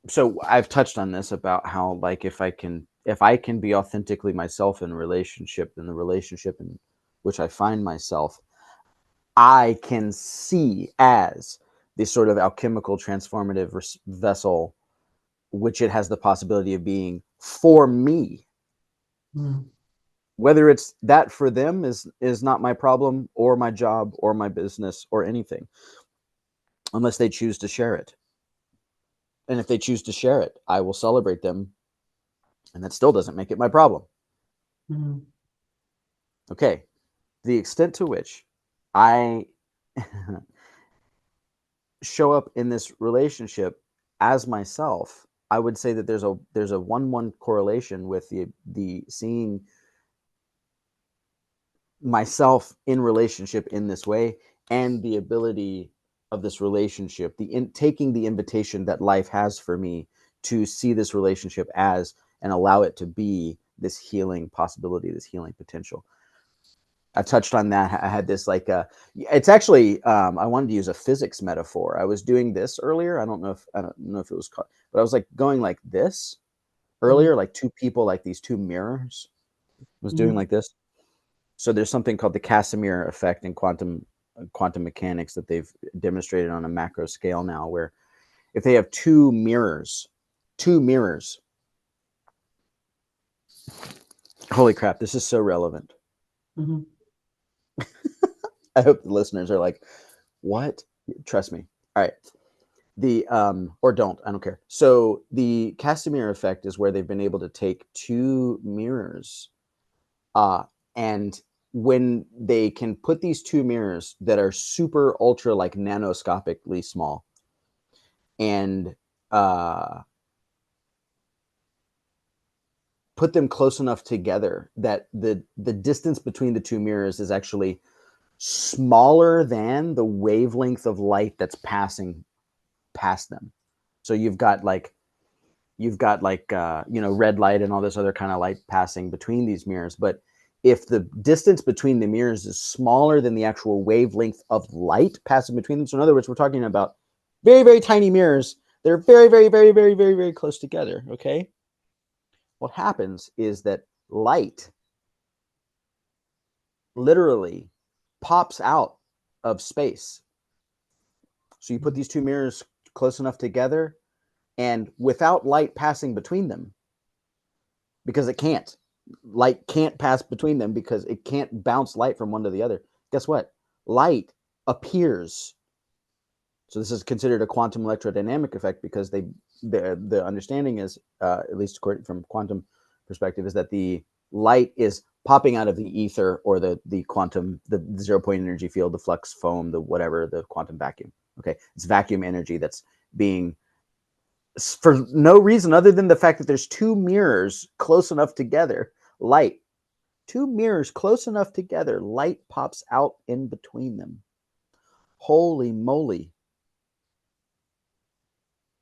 so I've touched on this about how, like, if I can be authentically myself in a relationship, then the relationship in which I find myself, I can see as the sort of alchemical transformative vessel which it has the possibility of being for me. Whether it's that for them is not my problem, or my job, or my business, or anything, unless they choose to share it. And if they choose to share it, I will celebrate them, and that still doesn't make it my problem. Okay. The extent to which I show up in this relationship as myself, I would say that there's a 1-1 correlation with the seeing myself in relationship in this way, and the ability of this relationship, taking the invitation that life has for me to see this relationship as, and allow it to be, this healing possibility, this healing potential. I touched on that. I had this it's actually, I wanted to use a physics metaphor. I was doing this earlier. I don't know if it was caught, but I was like going like this earlier, like two people, like these two mirrors, was doing like this. So there's something called the Casimir effect in quantum mechanics that they've demonstrated on a macro scale now, where if they have two mirrors, holy crap, this is so relevant. I hope the listeners are like, what? Trust me. All right. The or don't, I don't care. So the Casimir effect is where they've been able to take two mirrors, and when they can put these two mirrors that are super ultra, like, nanoscopically small, and put them close enough together that the distance between the two mirrors is actually smaller than the wavelength of light that's passing past them. So you've got like red light and all this other kind of light passing between these mirrors, but if the distance between the mirrors is smaller than the actual wavelength of light passing between them, so in other words, we're talking about very, very tiny mirrors, they're very, very, very, very, very, very close together. Okay, what happens is that light literally pops out of space. So you put these two mirrors close enough together, and without light passing between them, because it can't. Light can't pass between them because it can't bounce light from one to the other. Guess what? Light appears. So this is considered a quantum electrodynamic effect because the understanding is, at least according from quantum perspective, is that the light is popping out of the ether or the quantum, the 0 point energy field, the flux foam, the whatever, the quantum vacuum. Okay, it's vacuum energy that's being, for no reason other than the fact that there's two mirrors close enough together, light, two mirrors close enough together, light pops out in between them. Holy moly.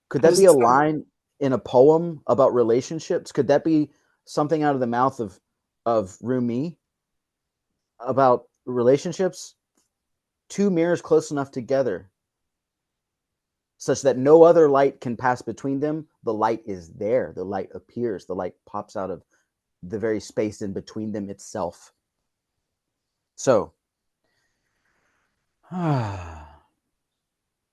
Could that be a line in a poem about relationships? Could that be something out of the mouth of Rumi about relationships? Two mirrors close enough together such that no other light can pass between them. The light is there. The light appears. The light pops out of the very space in between them itself. So, the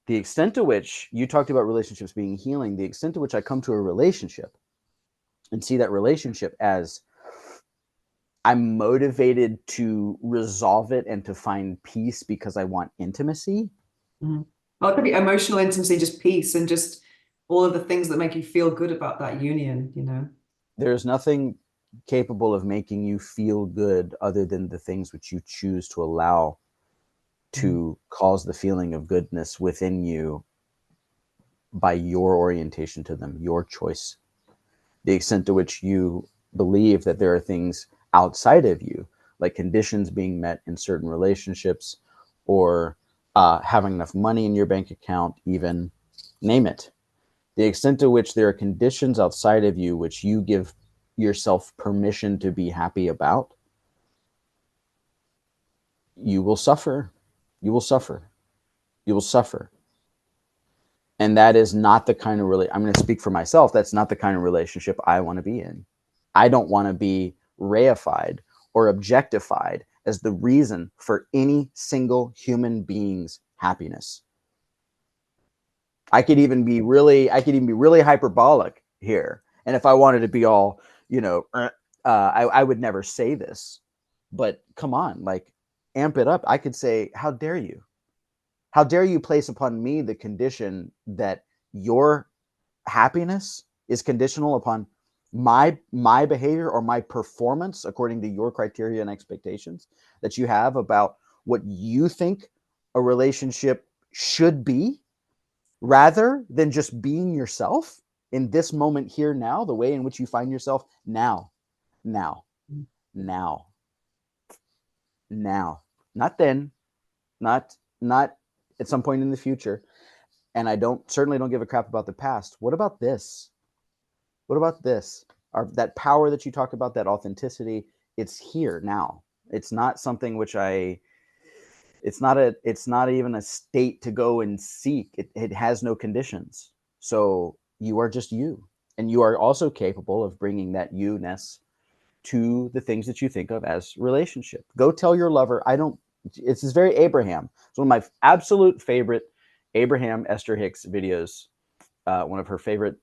extent to which you talked about relationships being healing, the extent to which I come to a relationship and see that relationship as I'm motivated to resolve it and to find peace because I want intimacy. Mm-hmm. Well, it could be emotional intimacy, just peace, and just all of the things that make you feel good about that union, you know? There's nothing capable of making you feel good other than the things which you choose to allow to cause the feeling of goodness within you by your orientation to them, your choice. The extent to which you believe that there are things outside of you, like conditions being met in certain relationships, or having enough money in your bank account, even, name it. The extent to which there are conditions outside of you which you give yourself permission to be happy about, you will suffer. You will suffer. You will suffer. And that is not the kind of I'm going to speak for myself. That's not the kind of relationship I want to be in. I don't want to be reified or objectified as the reason for any single human being's happiness. I could even be really hyperbolic here. And if I wanted to be all, I would never say this, but come on, like, amp it up. I could say, how dare you? How dare you place upon me the condition that your happiness is conditional upon my behavior or my performance according to your criteria and expectations that you have about what you think a relationship should be, rather than just being yourself in this moment here now, the way in which you find yourself now, now, now, now, not then, not at some point in the future. And I certainly don't give a crap about the past. What about this? What about this? That power that you talk about, that authenticity, it's here now. It's not something which it's not even a state to go and seek. It has no conditions. So you are just you. And you are also capable of bringing that you-ness to the things that you think of as relationship. Go tell your lover, this is very Abraham. It's one of my absolute favorite Abraham Esther Hicks videos. One of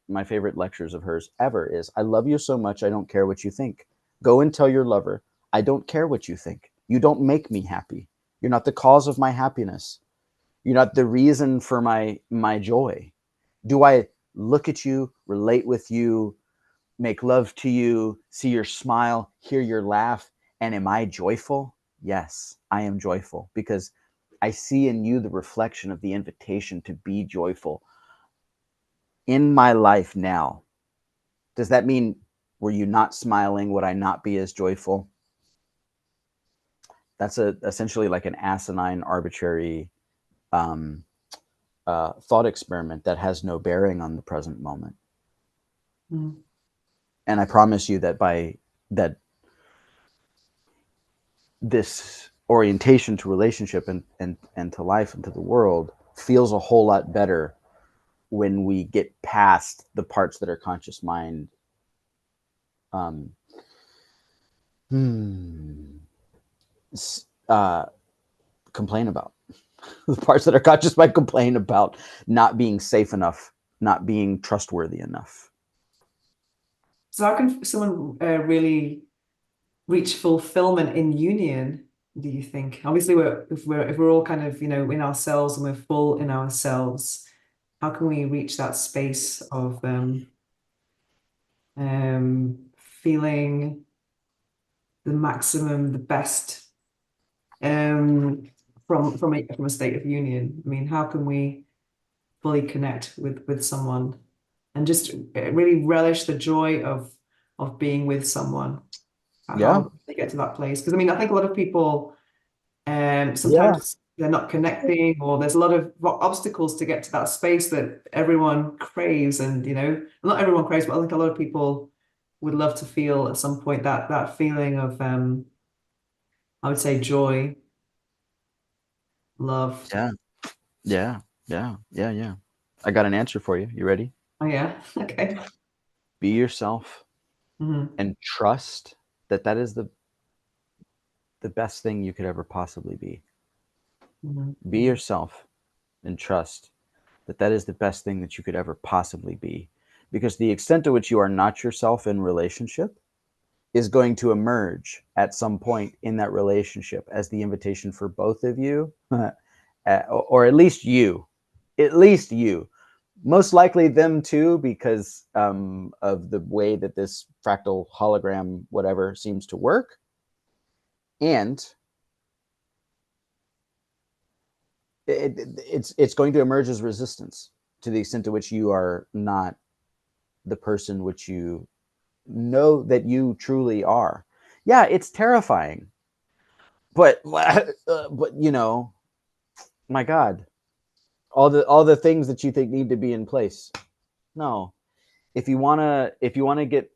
my favorite lectures of hers ever is, I love you so much, I don't care what you think. Go and tell your lover, I don't care what you think. You don't make me happy. You're not the cause of my happiness. You're not the reason for my joy. Do I look at you, relate with you, make love to you, see your smile, hear your laugh, and am I joyful? Yes, I am joyful because I see in you the reflection of the invitation to be joyful in my life now. Does that mean, were you not smiling, would I not be as joyful? That's essentially like an asinine, arbitrary thought experiment that has no bearing on the present moment. Mm. And I promise you that this orientation to relationship and to life and to the world feels a whole lot better when we get past the parts that are conscious mind. complain about. The parts that our conscious mind complain about not being safe enough, not being trustworthy enough. So how can someone really reach fulfillment in union, do you think? Obviously, if we're all kind of, in ourselves and we're full in ourselves, how can we reach that space of feeling the maximum, the best from a state of union? I mean, how can we fully connect with someone and just really relish the joy of being with someone? Yeah. How do they get to that place? Because I mean, I think a lot of people Yeah. sometimes they're not connecting, or there's a lot of obstacles to get to that space that everyone craves, and not everyone craves, but I think a lot of people would love to feel at some point that feeling of I would say joy, love. Yeah. Yeah. Yeah. Yeah. Yeah. I got an answer for you. You ready? Oh yeah. Okay. Be yourself Hmm. and trust that that is the best thing you could ever possibly be. Hmm. Be yourself and trust that that is the best thing that you could ever possibly be. Because the extent to which you are not yourself in relationship is going to emerge at some point in that relationship as the invitation for both of you, or at least you, most likely them too, because of the way that this fractal hologram whatever seems to work. And it's going to emerge as resistance to the extent to which you are not the person which you know that you truly are. Yeah, it's terrifying, but my God, all the things that you think need to be in place. No, if you wanna get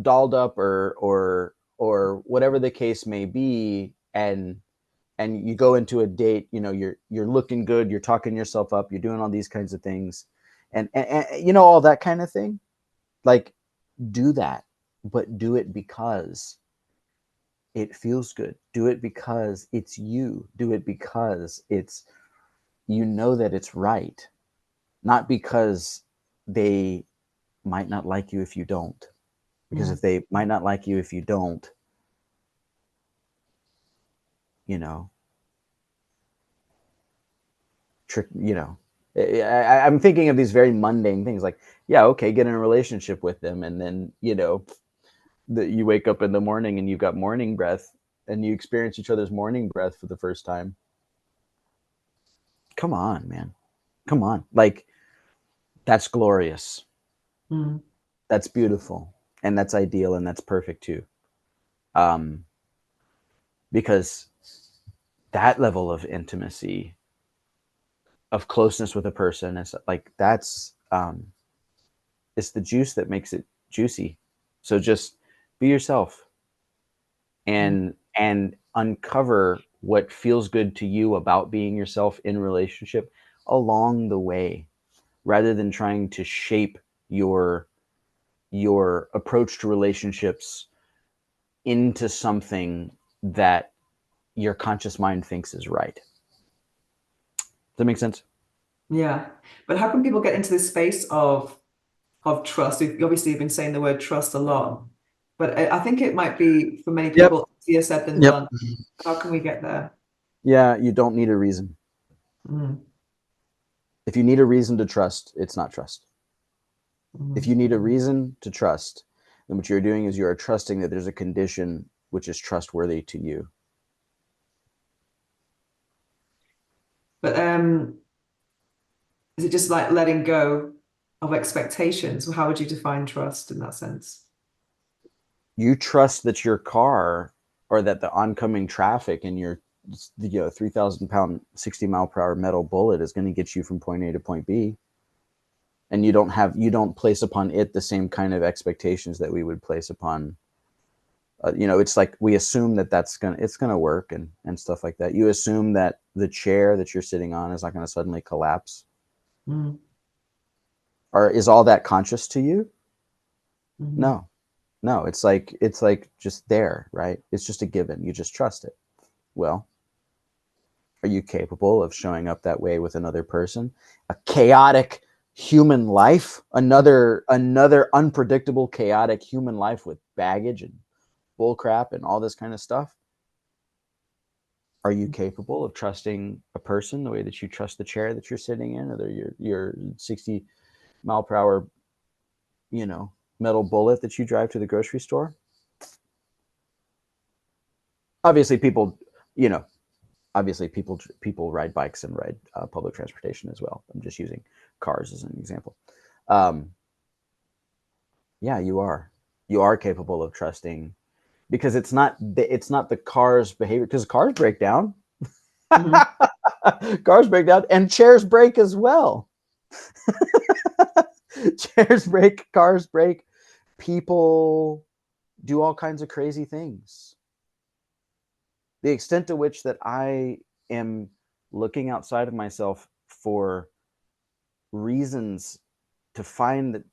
dolled up or whatever the case may be, and you go into a date, you're looking good, you're talking yourself up, you're doing all these kinds of things, and all that kind of thing. Like, do that, but do it because it feels good. Do it because it's you. Do it because it's that it's right, not because they might not like you if you don't. Because Yeah. if they might not like you if you don't, you know, trick, I'm thinking of these very mundane things like, yeah, okay, get in a relationship with them, and then that you wake up in the morning and you've got morning breath and you experience each other's morning breath for the first time. Come on, man. Come on. Like, that's glorious. Mm. That's beautiful. And that's ideal, and that's perfect too. Because that level of intimacy, of closeness with a person, is like, that's it's the juice that makes it juicy. So just be yourself and uncover what feels good to you about being yourself in relationship along the way, rather than trying to shape your approach to relationships into something that your conscious mind thinks is right. Does that make sense? Yeah. But how can people get into this space of trust? We've obviously been saying the word trust a lot, but I think it might be for many Yep. people easier said than Yep. done. How can we get there? Yeah, you don't need a reason. Mm. If you need a reason to trust, it's not trust. If Mm. you need a reason to trust, then what you're doing is you're trusting that there's a condition which is trustworthy to you. But is it just like letting go of expectations? How would you define trust in that sense? You trust that your car, or that the oncoming traffic in your 3,000 pound 60 mile per hour metal bullet is going to get you from point A to point B. And you don't place upon it the same kind of expectations that we would place upon, it's like we assume that it's gonna work, and stuff like that. You assume that the chair that you're sitting on is not going to suddenly collapse. Mm. Or is all that conscious to you? Mm. No, it's like just there, right? It's just a given. You just trust it. Well, Are you capable of showing up that way with another person? A chaotic human life, another unpredictable, chaotic human life with baggage and bullcrap and all this kind of stuff. Are you capable of trusting a person the way that you trust the chair that you're sitting in, or your 60 mile per hour, metal bullet that you drive to the grocery store? Obviously, people ride bikes and ride public transportation as well. I'm just using cars as an example. Yeah, you are capable of trusting, because it's not the car's behavior, because cars break down. Cars break down, and chairs break as well. Chairs break, cars break, people do all kinds of crazy things. The extent to which that I am looking outside of myself for reasons to find that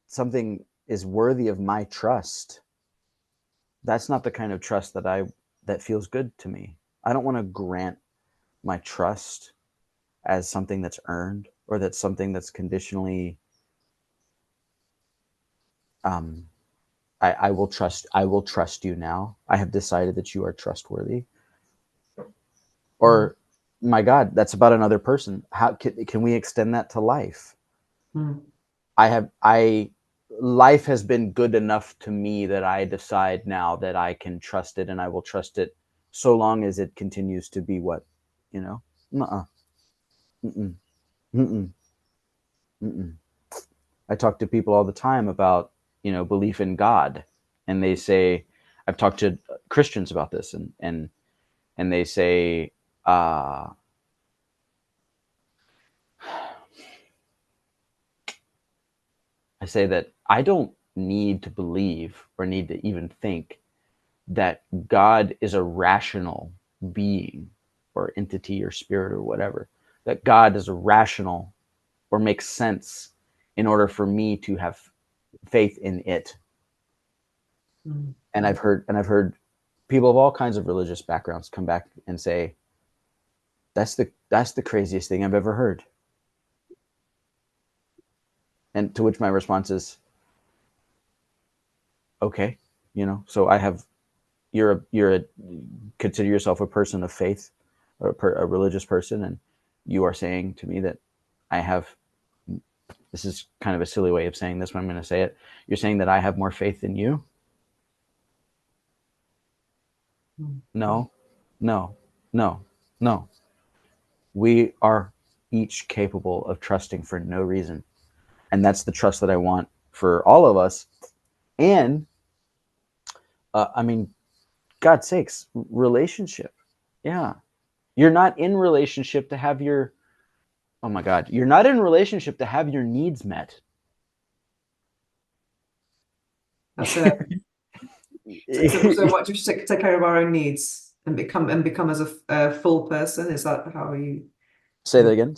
something is worthy of my trust, that's not the kind of trust that feels good to me. I don't want to grant my trust as something that's earned, or that's something that's conditionally I will trust you now. I have decided that you are trustworthy. Or, my God, that's about another person. How can we extend that to life? Life has been good enough to me that I decide now that I can trust it, and I will trust it so long as it continues to be what, nuh-uh. Mm-mm. Mm-mm. Mm-mm. I talk to people all the time about, belief in God, and they say, I've talked to Christians about this, and they say, I say that I don't need to believe or need to even think that God is a rational being or entity or spirit or whatever, that God is a rational or makes sense in order for me to have faith in it. And I've heard people of all kinds of religious backgrounds come back and say, that's the craziest thing I've ever heard. And to which my response is, okay, so you're consider yourself a person of faith, or a religious person, and you are saying to me that I have, this is kind of a silly way of saying this, but I'm going to say it. You're saying that I have more faith than you? No. We are each capable of trusting for no reason. And that's the trust that I want for all of us. And, God's sakes, relationship. Yeah. You're not in relationship to have your, oh my God, you're not in relationship to have your needs met. That's it. So what, just take care of our own needs and become as a full person? Is that how you Say that again?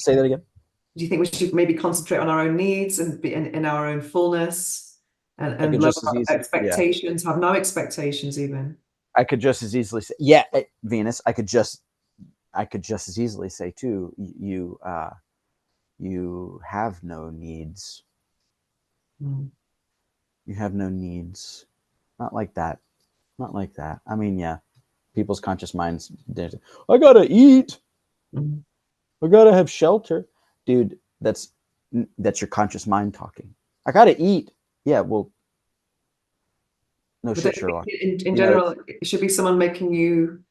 do you think we should maybe concentrate on our own needs and be in our own fullness, and lower our expectations, have no expectations even? I could just as easily say, yeah, Venus, I could just as easily say too, you have no needs. You have no needs. Not like that. I mean, yeah, people's conscious minds, I gotta eat. I gotta have shelter. Dude, that's your conscious mind talking. I gotta eat. Yeah, well, no shit, Sherlock. In general, it should be someone making you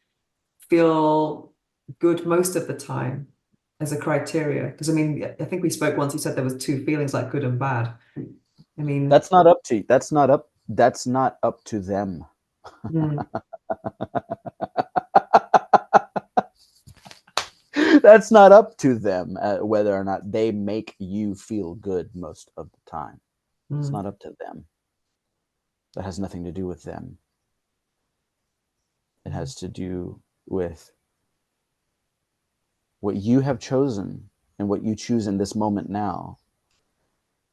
feel good most of the time as a criteria. Because I think we spoke once, you said there was two feelings, like good and bad. That's not up to them. That's not up to them, whether or not they make you feel good most of the time. It's not up to them. That has nothing to do with them. It has to do with what you have chosen and what you choose in this moment now.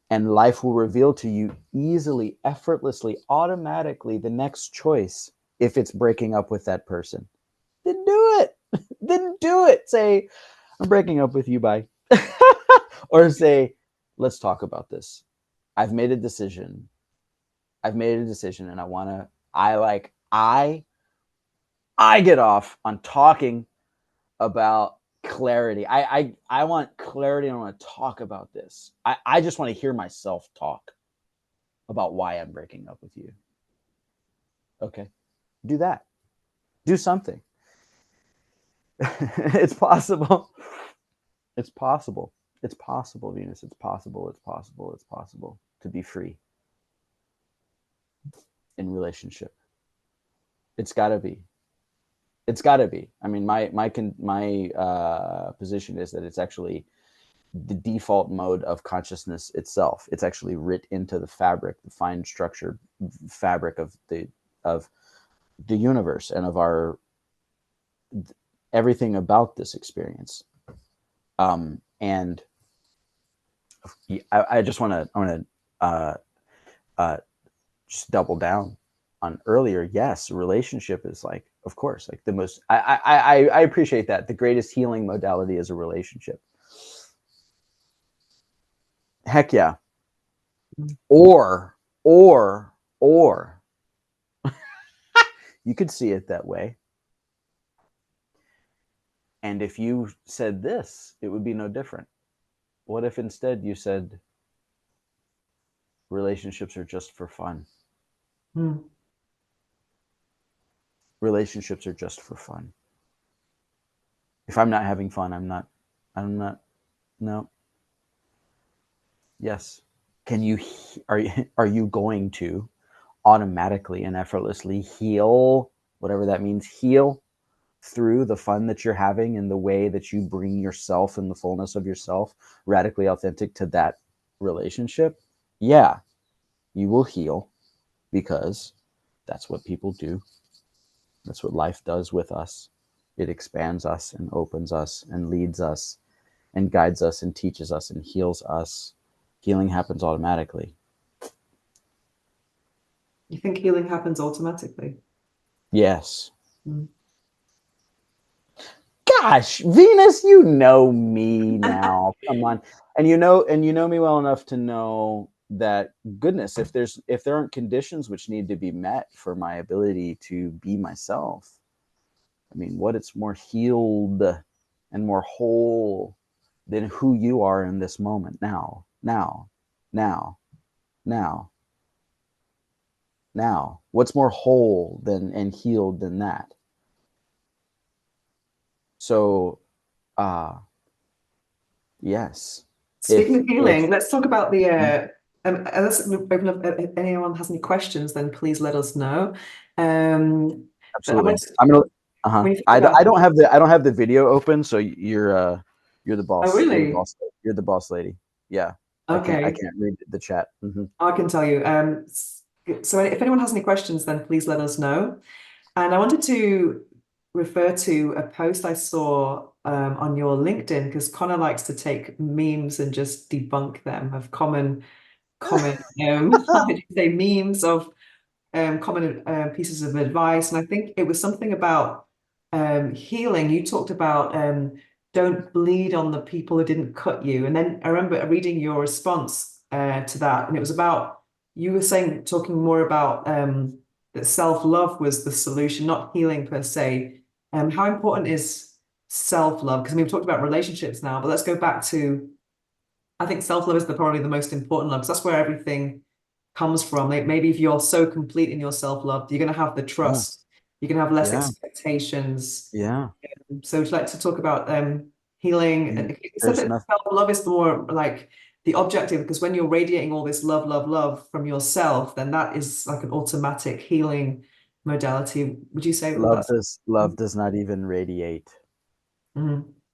And life will reveal to you easily, effortlessly, automatically the next choice if it's breaking up with that person. Then do it. Then do it. Say, I'm breaking up with you, bye. Or say, let's talk about this. I've made a decision. And I get off on talking about clarity. I want clarity. I want to talk about this. I just want to hear myself talk about why I'm breaking up with you. Okay. Do that. Do something. It's possible. It's possible. It's possible, Venus. It's possible. It's possible. It's possible to be free in relationship. It's gotta be. It's gotta be. I mean, my position is that it's actually the default mode of consciousness itself. It's actually writ into the fabric, the fine structured fabric of the universe and of our everything about this experience. And I just want to just double down on earlier. Yes, relationship is like, of course, like the most. I appreciate that the greatest healing modality is a relationship. Heck yeah. Or you could see it that way. And if you said this, it would be no different. What if instead you said relationships are just for fun? Relationships are just for fun. If I'm not having fun, I'm not, no. Yes. Are you going to automatically and effortlessly heal, whatever that means, heal through the fun that you're having and the way that you bring yourself and the fullness of yourself radically authentic to that relationship? Yeah, you will heal, because that's what people do. That's what life does with us. It expands us and opens us and leads us and guides us and teaches us and heals us. Healing happens automatically. You think healing happens automatically? Yes. Gosh, Venus, you know me now. Come on. And you know me well enough to know that, goodness, if there aren't conditions which need to be met for my ability to be myself, I mean, what it's more healed and more whole than who you are in this moment now. What's more whole and healed than that? So, yes. Speaking of healing, let's talk about the. Let's open up. If anyone has any questions, then please let us know. Absolutely. I'm gonna. I don't have the video open, so you're the boss. Oh, really? You're the boss lady. Yeah. Okay. I can't read the chat. I can tell you. So if anyone has any questions, then please let us know. And I wanted to refer to a post I saw on your LinkedIn, because Connor likes to take memes and just debunk them of common how would you say, memes of common pieces of advice. And I think it was something about healing. You talked about don't bleed on the people who didn't cut you. And then I remember reading your response to that, and it was about, you were saying, talking more about that self-love was the solution, not healing per se. How important is self-love? Because I mean, we've talked about relationships now, but let's go back to, I think self-love is probably the most important love, because that's where everything comes from. Like, maybe if you're so complete in your self-love, you're going to have the trust. You're going to have less expectations. Yeah. So would you like to talk about healing? And you said that self-love is the more like the objective, because when you're radiating all this love from yourself, then that is like an automatic healing modality. Would you say love does not even radiate?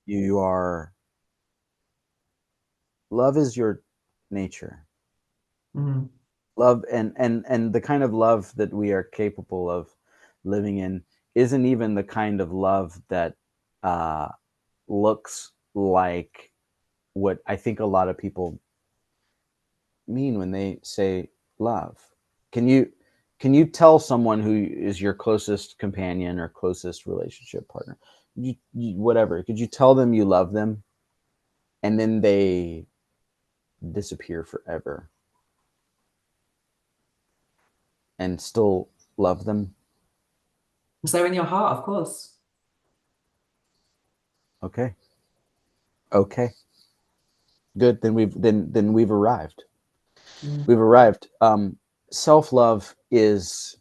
You are. Love is your nature. Love and the kind of love that we are capable of living in isn't even the kind of love that looks like what I think a lot of people mean when they say love. Can you Can you tell someone who is your closest companion or closest relationship partner, whatever, could you tell them you love them and then they disappear forever and still love them? So in your heart, of course. Okay. Okay. Good. Then we've arrived. Mm. We've arrived. Self-love is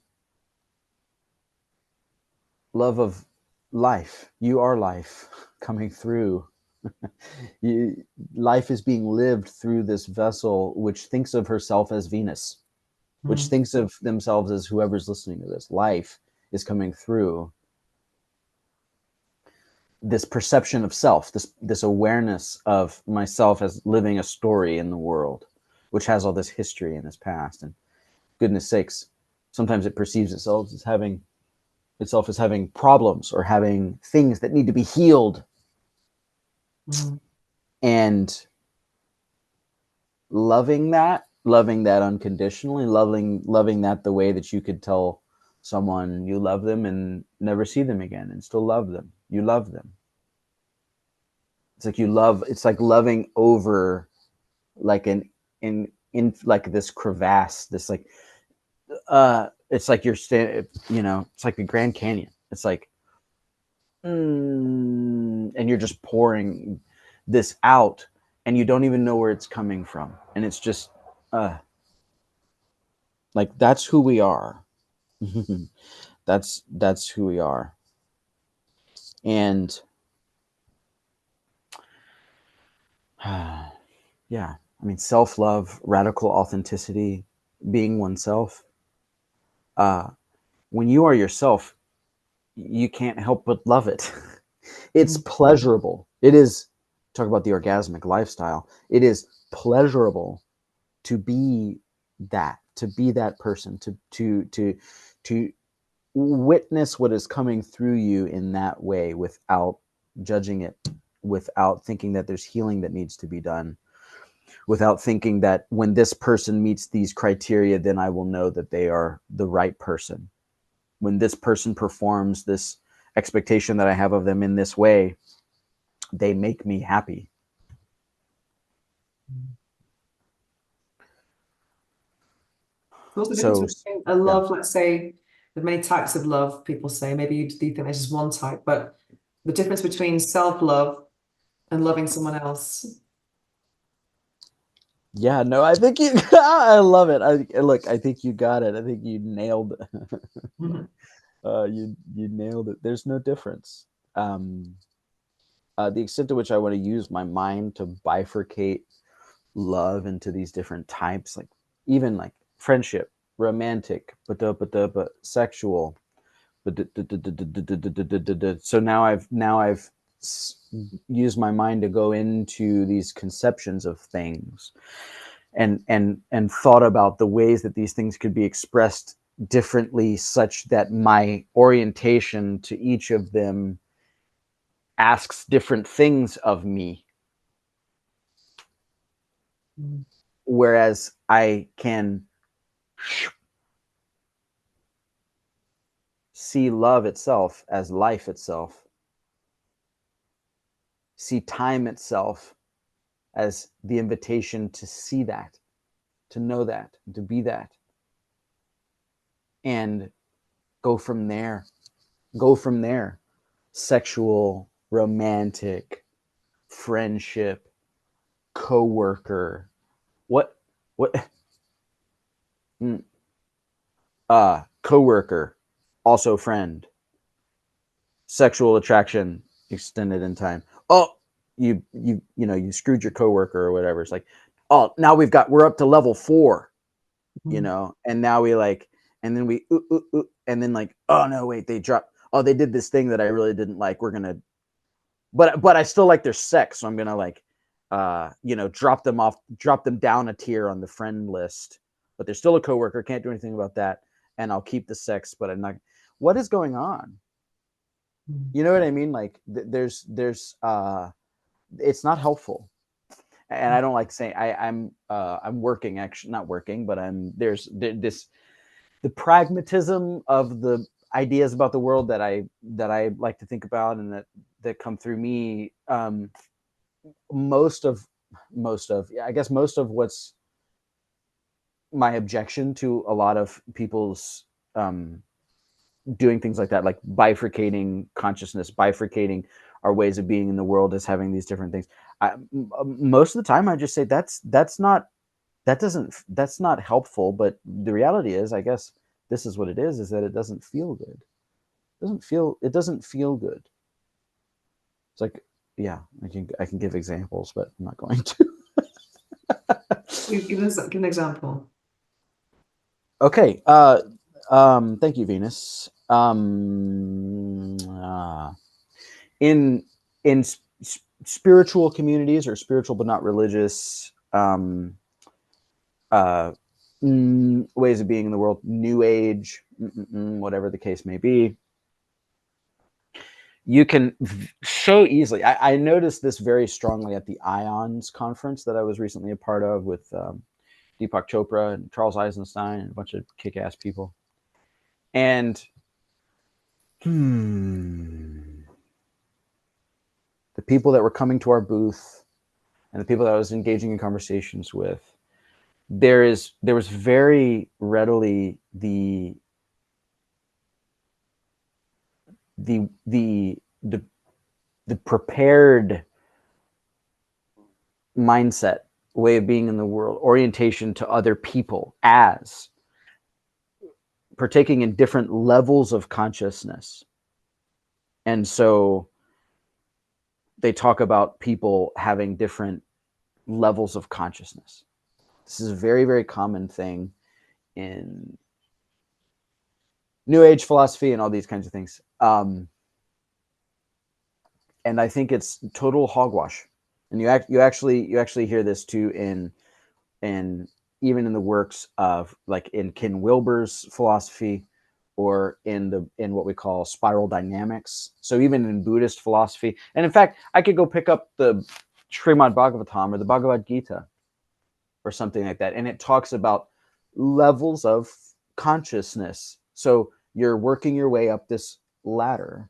love of life. You are life coming through. Life is being lived through this vessel, which thinks of herself as Venus, which thinks of themselves as whoever's listening to this. Life is coming through this perception of self, this awareness of myself as living a story in the world, which has all this history in its past. And goodness sakes, sometimes it perceives itself as having problems or having things that need to be healed. And loving that unconditionally, loving that the way that you could tell someone you love them and never see them again and still love them. You love them. It's like loving over like in like this crevasse, this like it's like you're standing, it's like the Grand Canyon. It's like and you're just pouring this out and you don't even know where it's coming from, and it's just like that's who we are. That's who we are. And yeah, I mean, self-love, radical authenticity, being oneself. When you are yourself, you can't help but love it. It's pleasurable. It is, talk about the orgasmic lifestyle. It is pleasurable to be that person, to witness what is coming through you in that way without judging it, without thinking that there's healing that needs to be done, without thinking that when this person meets these criteria, then I will know that they are the right person. When this person performs this expectation that I have of them in this way, they make me happy. What's the So difference between a love, let's say, the many types of love people say, maybe you do think there's just one type, but the difference between self-love and loving someone else. yeah, no, I think you I love it. I think you got it. I think you nailed it. You nailed it. There's no difference. The extent to which I want to use my mind to bifurcate love into these different types, like even like friendship, romantic, but sexual. So now I've used my mind to go into these conceptions of things and thought about the ways that these things could be expressed differently, such that my orientation to each of them asks different things of me. Whereas I can see love itself as life itself, see time itself as the invitation to see that, to know that, to be that, and go from there. Sexual, romantic, friendship, coworker, what coworker, also friend, sexual attraction extended in time. Oh, you screwed your coworker or whatever. It's like, oh, now we're up to level 4, and now we like, and then we and then like, oh no, wait, they did this thing that I really didn't like. We're gonna, but I still like their sex, so I'm gonna like drop them down a tier on the friend list, but they're still a coworker, can't do anything about that, and I'll keep the sex, but I'm not. What is going on? You know what I mean? Like there's it's not helpful. And I don't like saying I'm working, actually not working, but there's this the pragmatism of the ideas about the world that I like to think about and that come through me. Most of I guess most of what's my objection to a lot of people's doing things like that, like bifurcating consciousness, bifurcating our ways of being in the world as having these different things. Most of the time I just say that's not helpful, but the reality is, I guess this is what it is that it doesn't feel good. It doesn't feel good. It's like, yeah, I can give examples, but I'm not going to. Give an example. Okay. Thank you, Venus. In spiritual communities, or spiritual but not religious ways of being in the world, New Age, whatever the case may be, you can so easily. I noticed this very strongly at the IONS conference that I was recently a part of with Deepak Chopra and Charles Eisenstein and a bunch of kick-ass people. And the people that were coming to our booth and the people that I was engaging in conversations with, there was very readily the prepared mindset, way of being in the world, orientation to other people as partaking in different levels of consciousness. And so they talk about people having different levels of consciousness. This is a very, very common thing in New Age philosophy and all these kinds of things. And I think it's total hogwash. And you actually hear this too in even in the works of, like, in Ken Wilber's philosophy, or in what we call spiral dynamics. So even in Buddhist philosophy, and in fact, I could go pick up the Srimad Bhagavatam or the Bhagavad Gita or something like that, and it talks about levels of consciousness. So you're working your way up this ladder,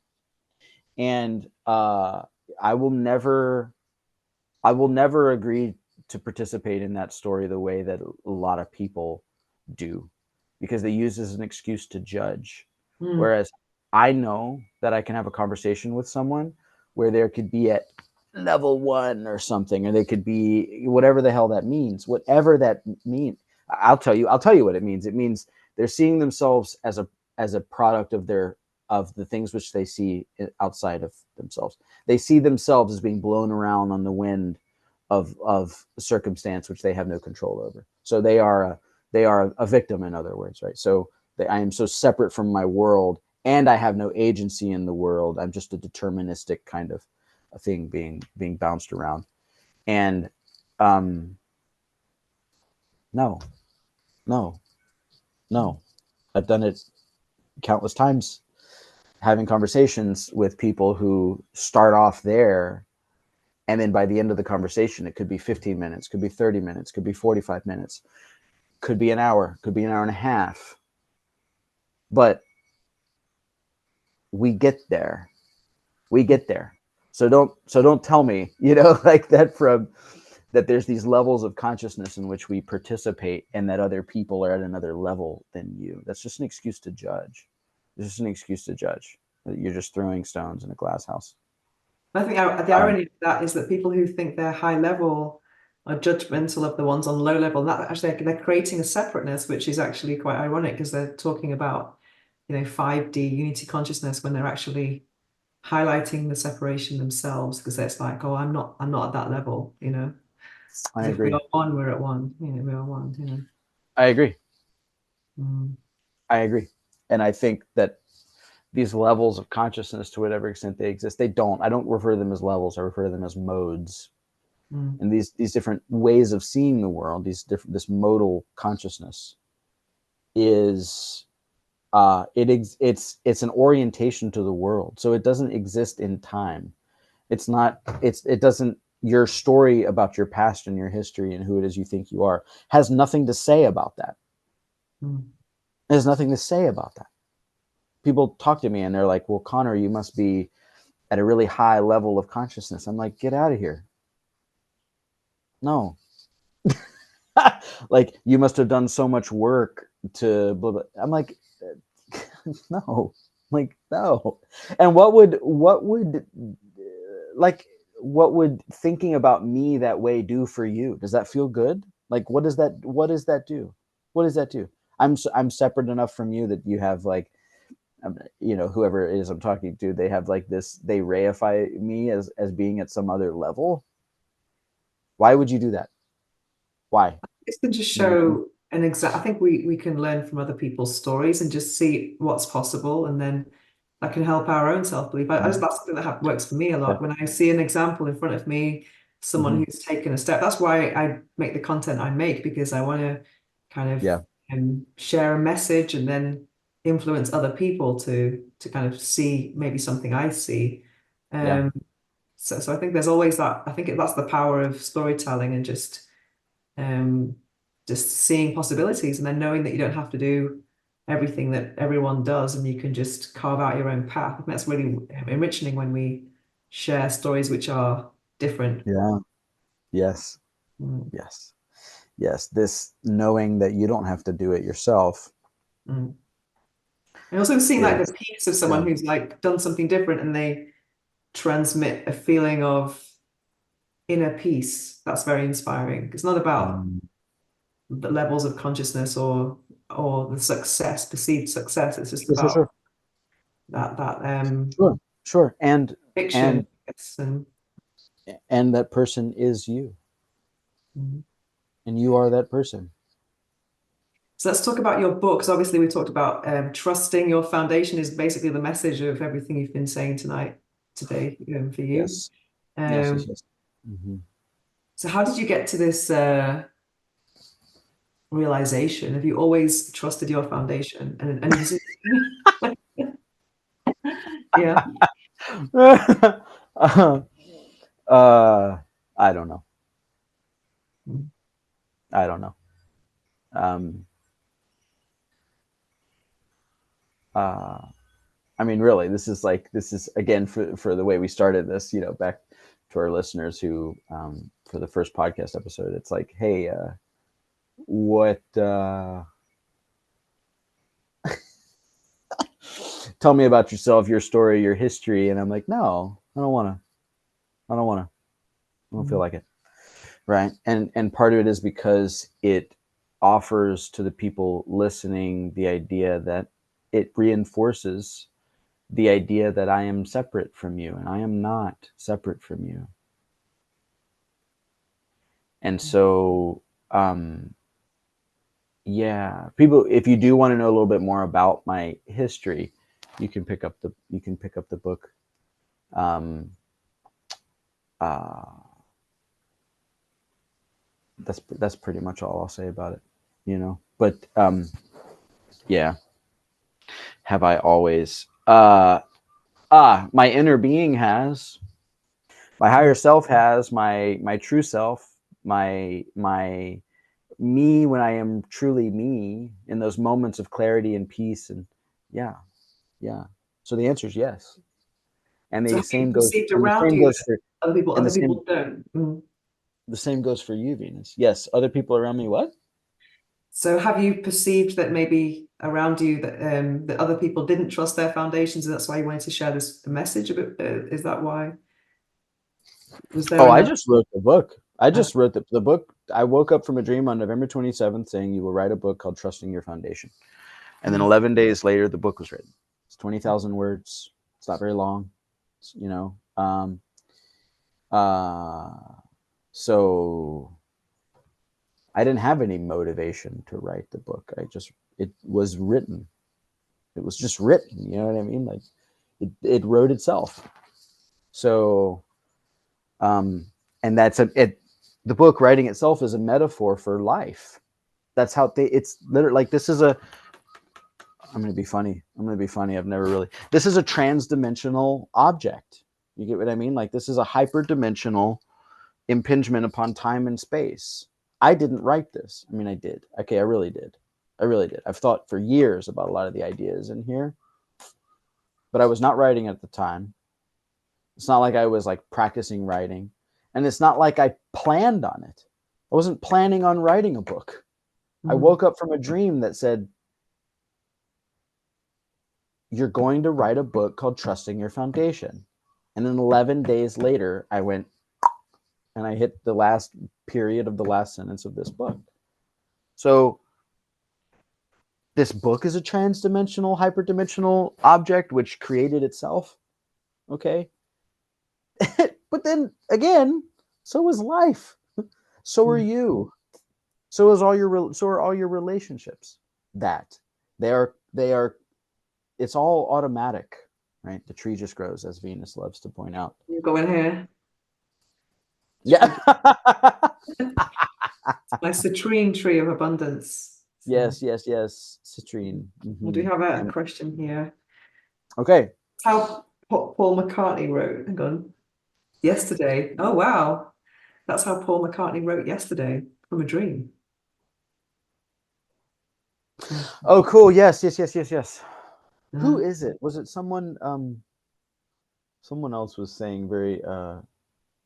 and I will never agree to participate in that story the way that a lot of people do, because they use it as an excuse to judge. Whereas I know that I can have a conversation with someone where there could be at level 1 or something, or they could be whatever the hell that means, whatever that means. I'll tell you what it means. It means they're seeing themselves as a product of the things which they see outside of themselves. They see themselves as being blown around on the wind of a circumstance which they have no control over. So they are a victim, in other words, right? So I am so separate from my world, and I have no agency in the world. I'm just a deterministic kind of a thing being bounced around. And no, I've done it countless times, having conversations with people who start off there, and then by the end of the conversation, it could be 15 minutes, could be 30 minutes, could be 45 minutes, could be an hour, could be an hour and a half. But we get there. So don't tell me, like that that there's these levels of consciousness in which we participate, and that other people are at another level than you. That's just an excuse to judge. It's just an excuse to judge. You're just throwing stones in a glass house. I think the irony of that is that people who think they're high level are judgmental of the ones on low level. And that actually, they're creating a separateness, which is actually quite ironic, because they're talking about 5D unity consciousness when they're actually highlighting the separation themselves, because it's like, oh, I'm not at that level, I agree. If we are one, we're at one. We are one. I agree. Mm. I agree, and I think that these levels of consciousness, to whatever extent they exist, I don't refer to them as levels. I refer to them as modes. And these different ways of seeing the world, this modal consciousness is it's an orientation to the world. So it doesn't exist in time. It doesn't, your story about your past and your history and who it is you think you are has nothing to say about that. There's nothing to say about that. People talk to me and they're like, well, Connor, you must be at a really high level of consciousness. I'm like, get out of here. No. Like, you must have done so much work to blah, blah. I'm like, no, like, no. And what would thinking about me that way do for you? Does that feel good? Like, what does that do? What does that do? I'm separate enough from you that you have like, whoever it is I'm talking to, they have like this, they reify me as being at some other level. Why would you do that? Why? It's to just show an exact. I think we can learn from other people's stories and just see what's possible, and then that can help our own self-belief. That's something that works for me a lot. When I see an example in front of me, someone who's taken a step. That's why I make the content I make, because I want to kind of share a message and then influence other people to kind of see maybe something I see. So I think there's always that. I think that's the power of storytelling, and just seeing possibilities, and then knowing that you don't have to do everything that everyone does, and you can just carve out your own path. I think that's really enriching when we share stories which are different. Yeah. Yes. Yes. This knowing that you don't have to do it yourself. And also seeing like the piece of someone who's like done something different, and they transmit a feeling of inner peace. That's very inspiring. It's not about the levels of consciousness or the success, perceived success. It's just about that sure and fiction and that person is you, and you are that person. So let's talk about your book, because obviously we talked about trusting your foundation is basically the message of everything you've been saying today for you. Yes. Yes. So how did you get to this realization? Have you always trusted your foundation? And is it yeah. I don't know. I mean, really, this is again for the way we started this, back to our listeners who, for the first podcast episode, it's like, hey, what, tell me about yourself, your story, your history. And I'm like, no, I don't want to, I don't feel like it. Right. And part of it is because it offers to the people listening the idea that it reinforces the idea that I am separate from you, and I am not separate from you. And so, people, if you do want to know a little bit more about my history, you can pick up the book. That's pretty much all I'll say about it, but, have I always, my inner being has, my higher self has, my true self, my me when I am truly me in those moments of clarity and peace. And so the answer is yes. And the same goes for other people don't. The same goes for you, Venus. Yes, other people around me. What? So have you perceived that maybe around you that other people didn't trust their foundations, and that's why you wanted to share this message a bit? Is that why? Was there I just wrote the book. I just wrote the book. I woke up from a dream on November 27th saying you will write a book called Trusting Your Foundation. And then 11 days later, the book was written. It's 20,000 words. It's not very long, so I didn't have any motivation to write the book. It was written. It was just written. You know what I mean? Like it wrote itself. So, and that's the book writing itself is a metaphor for life. That's how it's literally like, this is I'm going to be funny. I've never really, this is a trans-dimensional object. You get what I mean? Like, this is a hyperdimensional impingement upon time and space. I didn't write this. I mean, I did. Okay, I really did. I really did. I've thought for years about a lot of the ideas in here, but I was not writing at the time. It's not like I was like practicing writing, and it's not like I planned on it. I wasn't planning on writing a book. I woke up from a dream that said, you're going to write a book called Trusting Your Foundation. And then 11 days later, I went and I hit the last period of the last sentence of this book. So this book is a trans-dimensional, hyperdimensional object which created itself. Okay. But then again, so is life. So are you. So are all your relationships. That they are it's all automatic, right? The tree just grows, as Venus loves to point out. You go in here. Yeah. My citrine tree of abundance. Yes. Citrine. Well, do we have a question here? Okay. How Paul McCartney wrote. Hang on. Yesterday. Oh, wow. That's how Paul McCartney wrote yesterday from a dream. Oh, cool. Yes. Who is it? Was it someone? Someone else was saying very.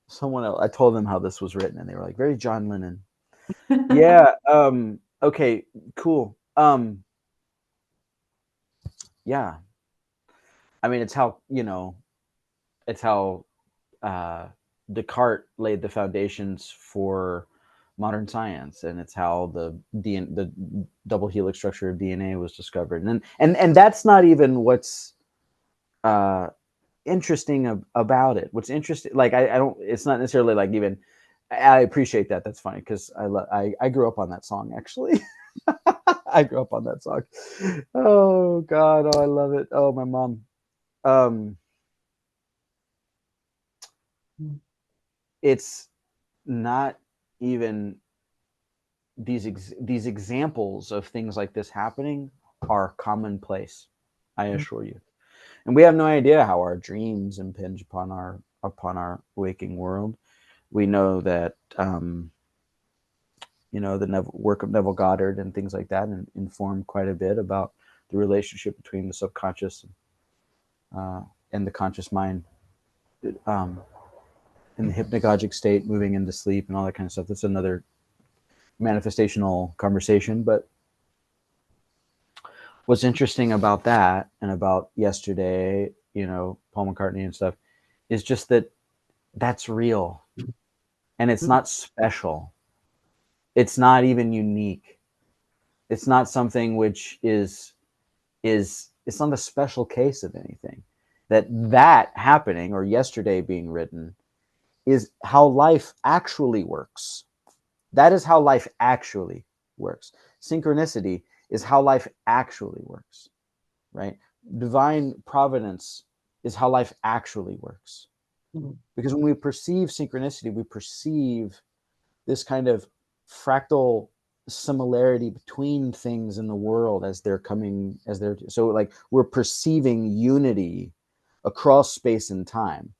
Someone else. I told them how this was written, and they were like, "Very John Lennon." Yeah. Okay. Cool. Yeah. I mean, it's how Descartes laid the foundations for modern science, and it's how the double helix structure of DNA was discovered, and that's not even what's interesting about it. What's interesting, like I don't, it's not necessarily like even. I appreciate that. That's funny because I grew up on that song actually. I grew up on that song. Oh God, oh I love it. Oh my mom. It's not even these examples of things like this happening are commonplace, I assure you. And we have no idea how our dreams impinge upon our waking world. We know that the work of Neville Goddard and things like that inform quite a bit about the relationship between the subconscious and the conscious mind, in the hypnagogic state, moving into sleep, and all that kind of stuff. That's another manifestational conversation. But what's interesting about that and about yesterday, Paul McCartney and stuff, is just that that's real, and it's not special. It's not even unique. It's not something which is it's not a special case of anything. That happening or yesterday being written is how life actually works. That is how life actually works. Synchronicity is how life actually works, right? Divine providence is how life actually works. Because when we perceive synchronicity, we perceive this kind of fractal similarity between things in the world so like we're perceiving unity across space and time.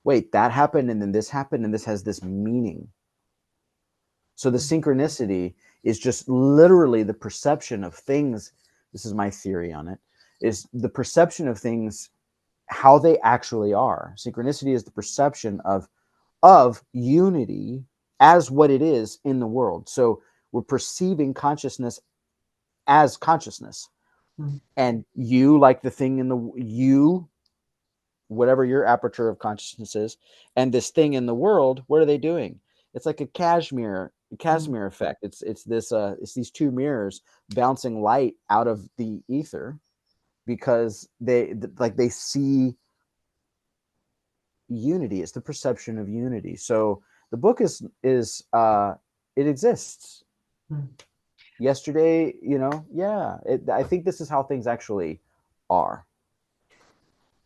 Wait, that happened and then this happened and this has this meaning. So the synchronicity is just literally the perception of things. This is my theory on it, is the perception of things how they actually are. Synchronicity is the perception of unity as what it is in the world. So we're perceiving consciousness as consciousness. And you, like the thing whatever your aperture of consciousness is, and this thing in the world, what are they doing? It's like a Casimir effect. It's these two mirrors bouncing light out of the ether because they see unity. It's the perception of unity. So the book is it exists. Yesterday, I think this is how things actually are.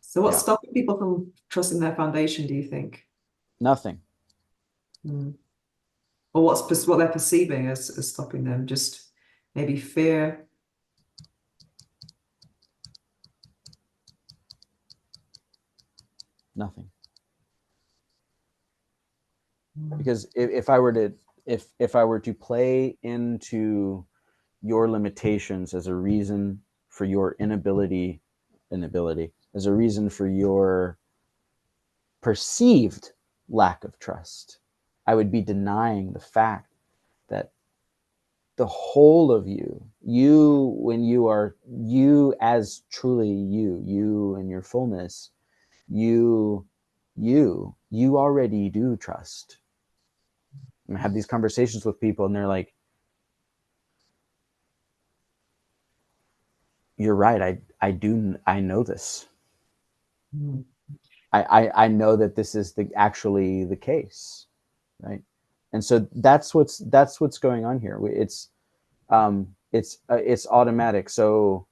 So what's stopping people from trusting their foundation, do you think? Nothing. Or what they're perceiving as stopping them? Just maybe fear? Nothing. Because if I were to play into your limitations as a reason for your inability, as a reason for your perceived lack of trust, I would be denying the fact that the whole of you, when you are you as truly you in your fullness, you already do trust. And I have these conversations with people and they're like, you're right. I know this. Mm. I know that this is actually the case. Right. And so that's what's going on here. It's automatic. So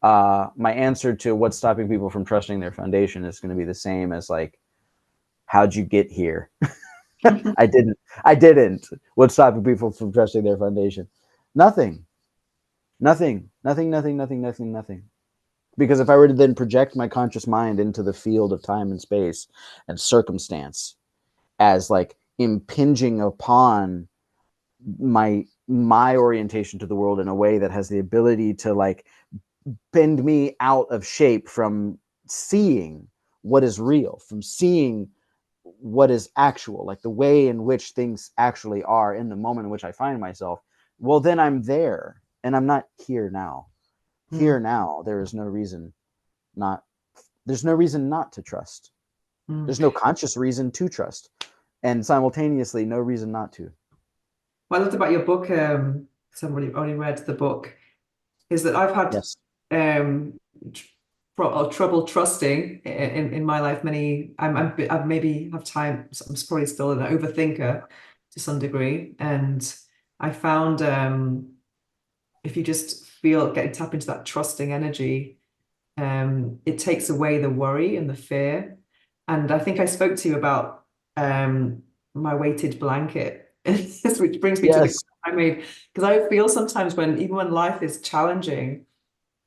my answer to what's stopping people from trusting their foundation is going to be the same as like, how'd you get here? I didn't. What's stopping people from trusting their foundation? Nothing. Because if I were to then project my conscious mind into the field of time and space and circumstance as like impinging upon my orientation to the world in a way that has the ability to like bend me out of shape from seeing what is real, from seeing what is actual, like the way in which things actually are in the moment in which I find myself, well, then I'm there and I'm not here now. Here now, there is no reason not, there's no reason not to trust. There's no conscious reason to trust, and simultaneously no reason not to. What I loved about your book, somebody only read the book, is that I've had Yes. trouble trusting in my life. I maybe have time. I'm probably still an overthinker to some degree, and I found if you just tap into that trusting energy, it takes away the worry and the fear. And I think I spoke to you about my weighted blanket, which brings me to the Yes. comment I made, because I feel sometimes even when life is challenging,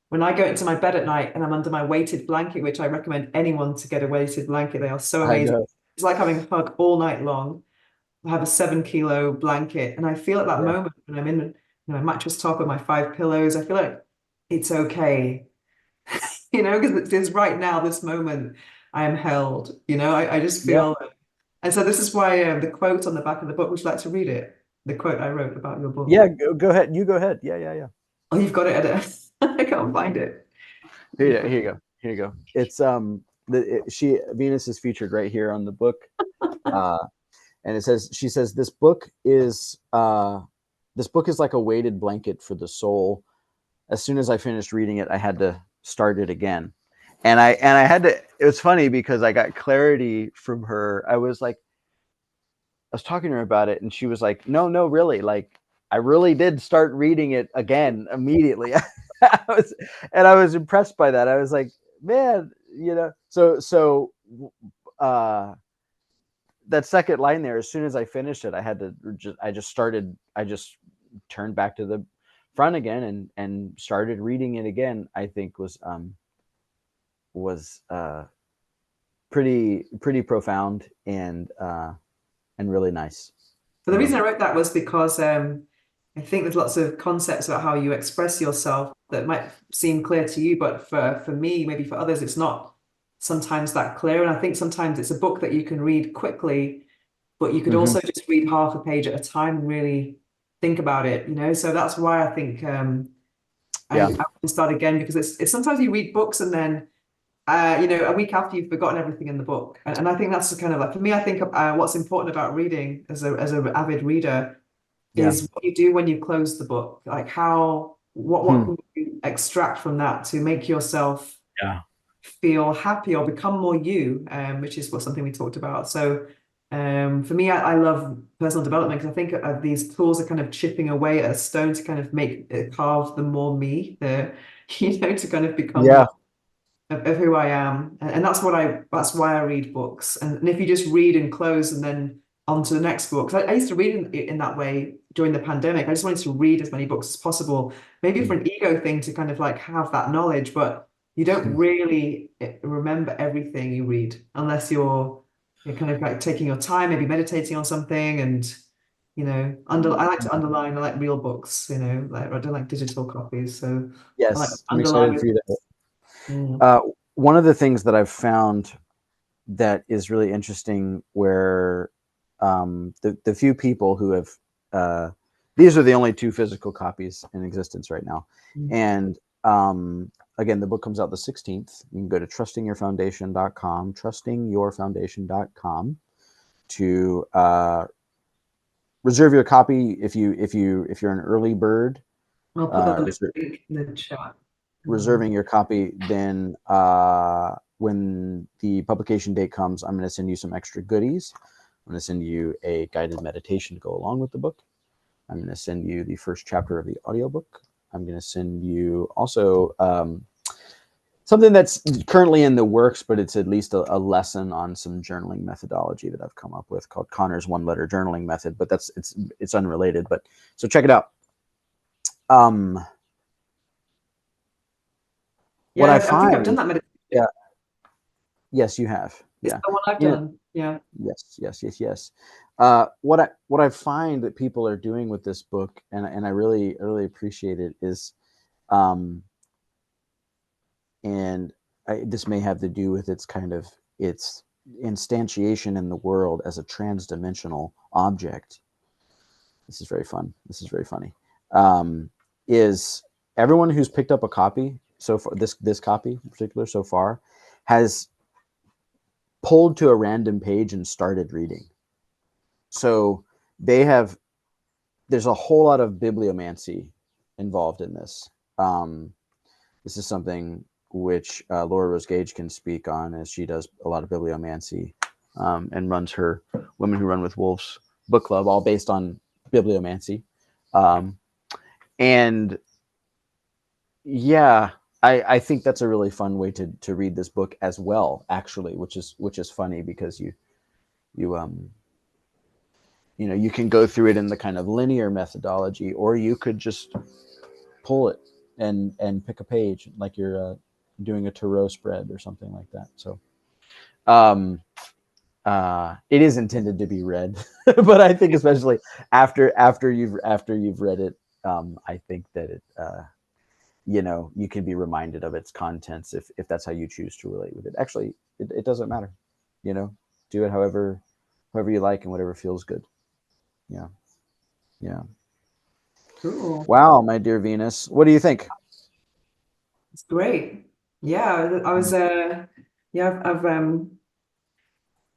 when I go into my bed at night and I'm under my weighted blanket, which I recommend anyone to get a weighted blanket, they are so I amazing. know. It's like having a hug all night long. I have a 7 kilo blanket, and I feel at that moment when I'm in my mattress top with my 5 pillows, I feel like it's okay, because it's right now, this moment, I am held. I just Yeah. feel, and so this is why the quote on the back of the book. Would you like to read it? The quote I wrote about your book. Yeah. Go ahead. You go ahead. Yeah. Oh, you've got it, I can't find it. Here you go. It's Venus is featured right here on the book, and she says this book is like a weighted blanket for the soul. As soon as I finished reading it, I had to start it again, and I had to. It was funny because I got clarity from her. I was talking to her about it, and she was like, "No, really, like I really did start reading it again immediately." I was impressed by that. I was like, man, so that second line there, as soon as I finished it, I just turned back to the front again and started reading it again. I think was pretty profound and really nice. But the reason I wrote that was because I think there's lots of concepts about how you express yourself that might seem clear to you, but for me, maybe for others, it's not sometimes that clear. And I think sometimes it's a book that you can read quickly, but you could also just read half a page at a time and really think about it, So that's why I think I want to start again, because it's sometimes you read books and then a week after you've forgotten everything in the book. And I think that's kind of like, for me, I think what's important about reading as an avid reader is what you do when you close the book. Like what can you extract from that to make yourself feel happy or become more you, which is something we talked about. So for me, I love personal development because I think these tools are kind of chipping away at a stone to kind of carve the more me, to kind of become more of who I am, and that's why I read books. And if you just read and close and then on to the next book, 'cause I used to read in that way during the pandemic. I just wanted to read as many books as possible, maybe for an ego thing to kind of like have that knowledge, but you don't really remember everything you read unless you're kind of like taking your time, maybe meditating on something, and I like to underline. I like real books, like I don't like digital copies. So I like to Yes, I'm excited underline. for you to. Mm. One of the things that I've found that is really interesting, where the few people who have these are the only 2 physical copies in existence right now, Mm. and again, the book comes out the 16th. You can go to trustingyourfoundation.com to reserve your copy if you're an early bird. I'll put the Reserve, link in the chat. reserving your copy, then when the publication date comes, I'm going to send you some extra goodies. I'm going to send you a guided meditation to go along with the book. I'm going to send you the first chapter of the audiobook. I'm going to send you also something that's currently in the works, but it's at least a lesson on some journaling methodology that I've come up with called Connor's 1-letter journaling method, but it's unrelated. But so check it out. What I I think I've find, done that meditation. yeah, yes, you have, It's yeah, the one I've done. Yeah. yes. What I find that people are doing with this book, and I really appreciate it, is, and this may have to do with its instantiation in the world as a trans-dimensional object. This is very fun. This is very funny. Is everyone who's picked up a copy so far, this copy in particular so far, has pulled to a random page and started reading. So there's a whole lot of bibliomancy involved in this. This is something which Laura Rose Gage can speak on, as she does a lot of bibliomancy and runs her Women Who Run with Wolves book club, all based on bibliomancy. And yeah, I think that's a really fun way to read this book as well, actually, which is funny, because you can go through it in the kind of linear methodology, or you could just pull it and pick a page like you're doing a tarot spread or something like that. So it is intended to be read, but I think especially after you've read it, I think that it you can be reminded of its contents if that's how you choose to relate with it. Actually, it doesn't matter. Do it however you like and whatever feels good. Yeah. Cool. Wow, my dear Venus, what do you think? It's great. Yeah, I was I've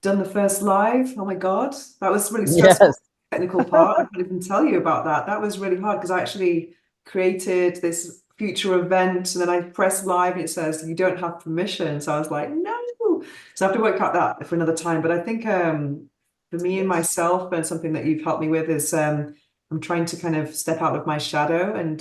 done the first live. Oh my God, that was really stressful. Yes. Technical part. I can't even tell you about that. That was really hard because I actually created this future event, and then I pressed live and it says you don't have permission. So I was like, no. So I have to work out that for another time. But I think for me and myself, and something that you've helped me with is I'm trying to kind of step out of my shadow and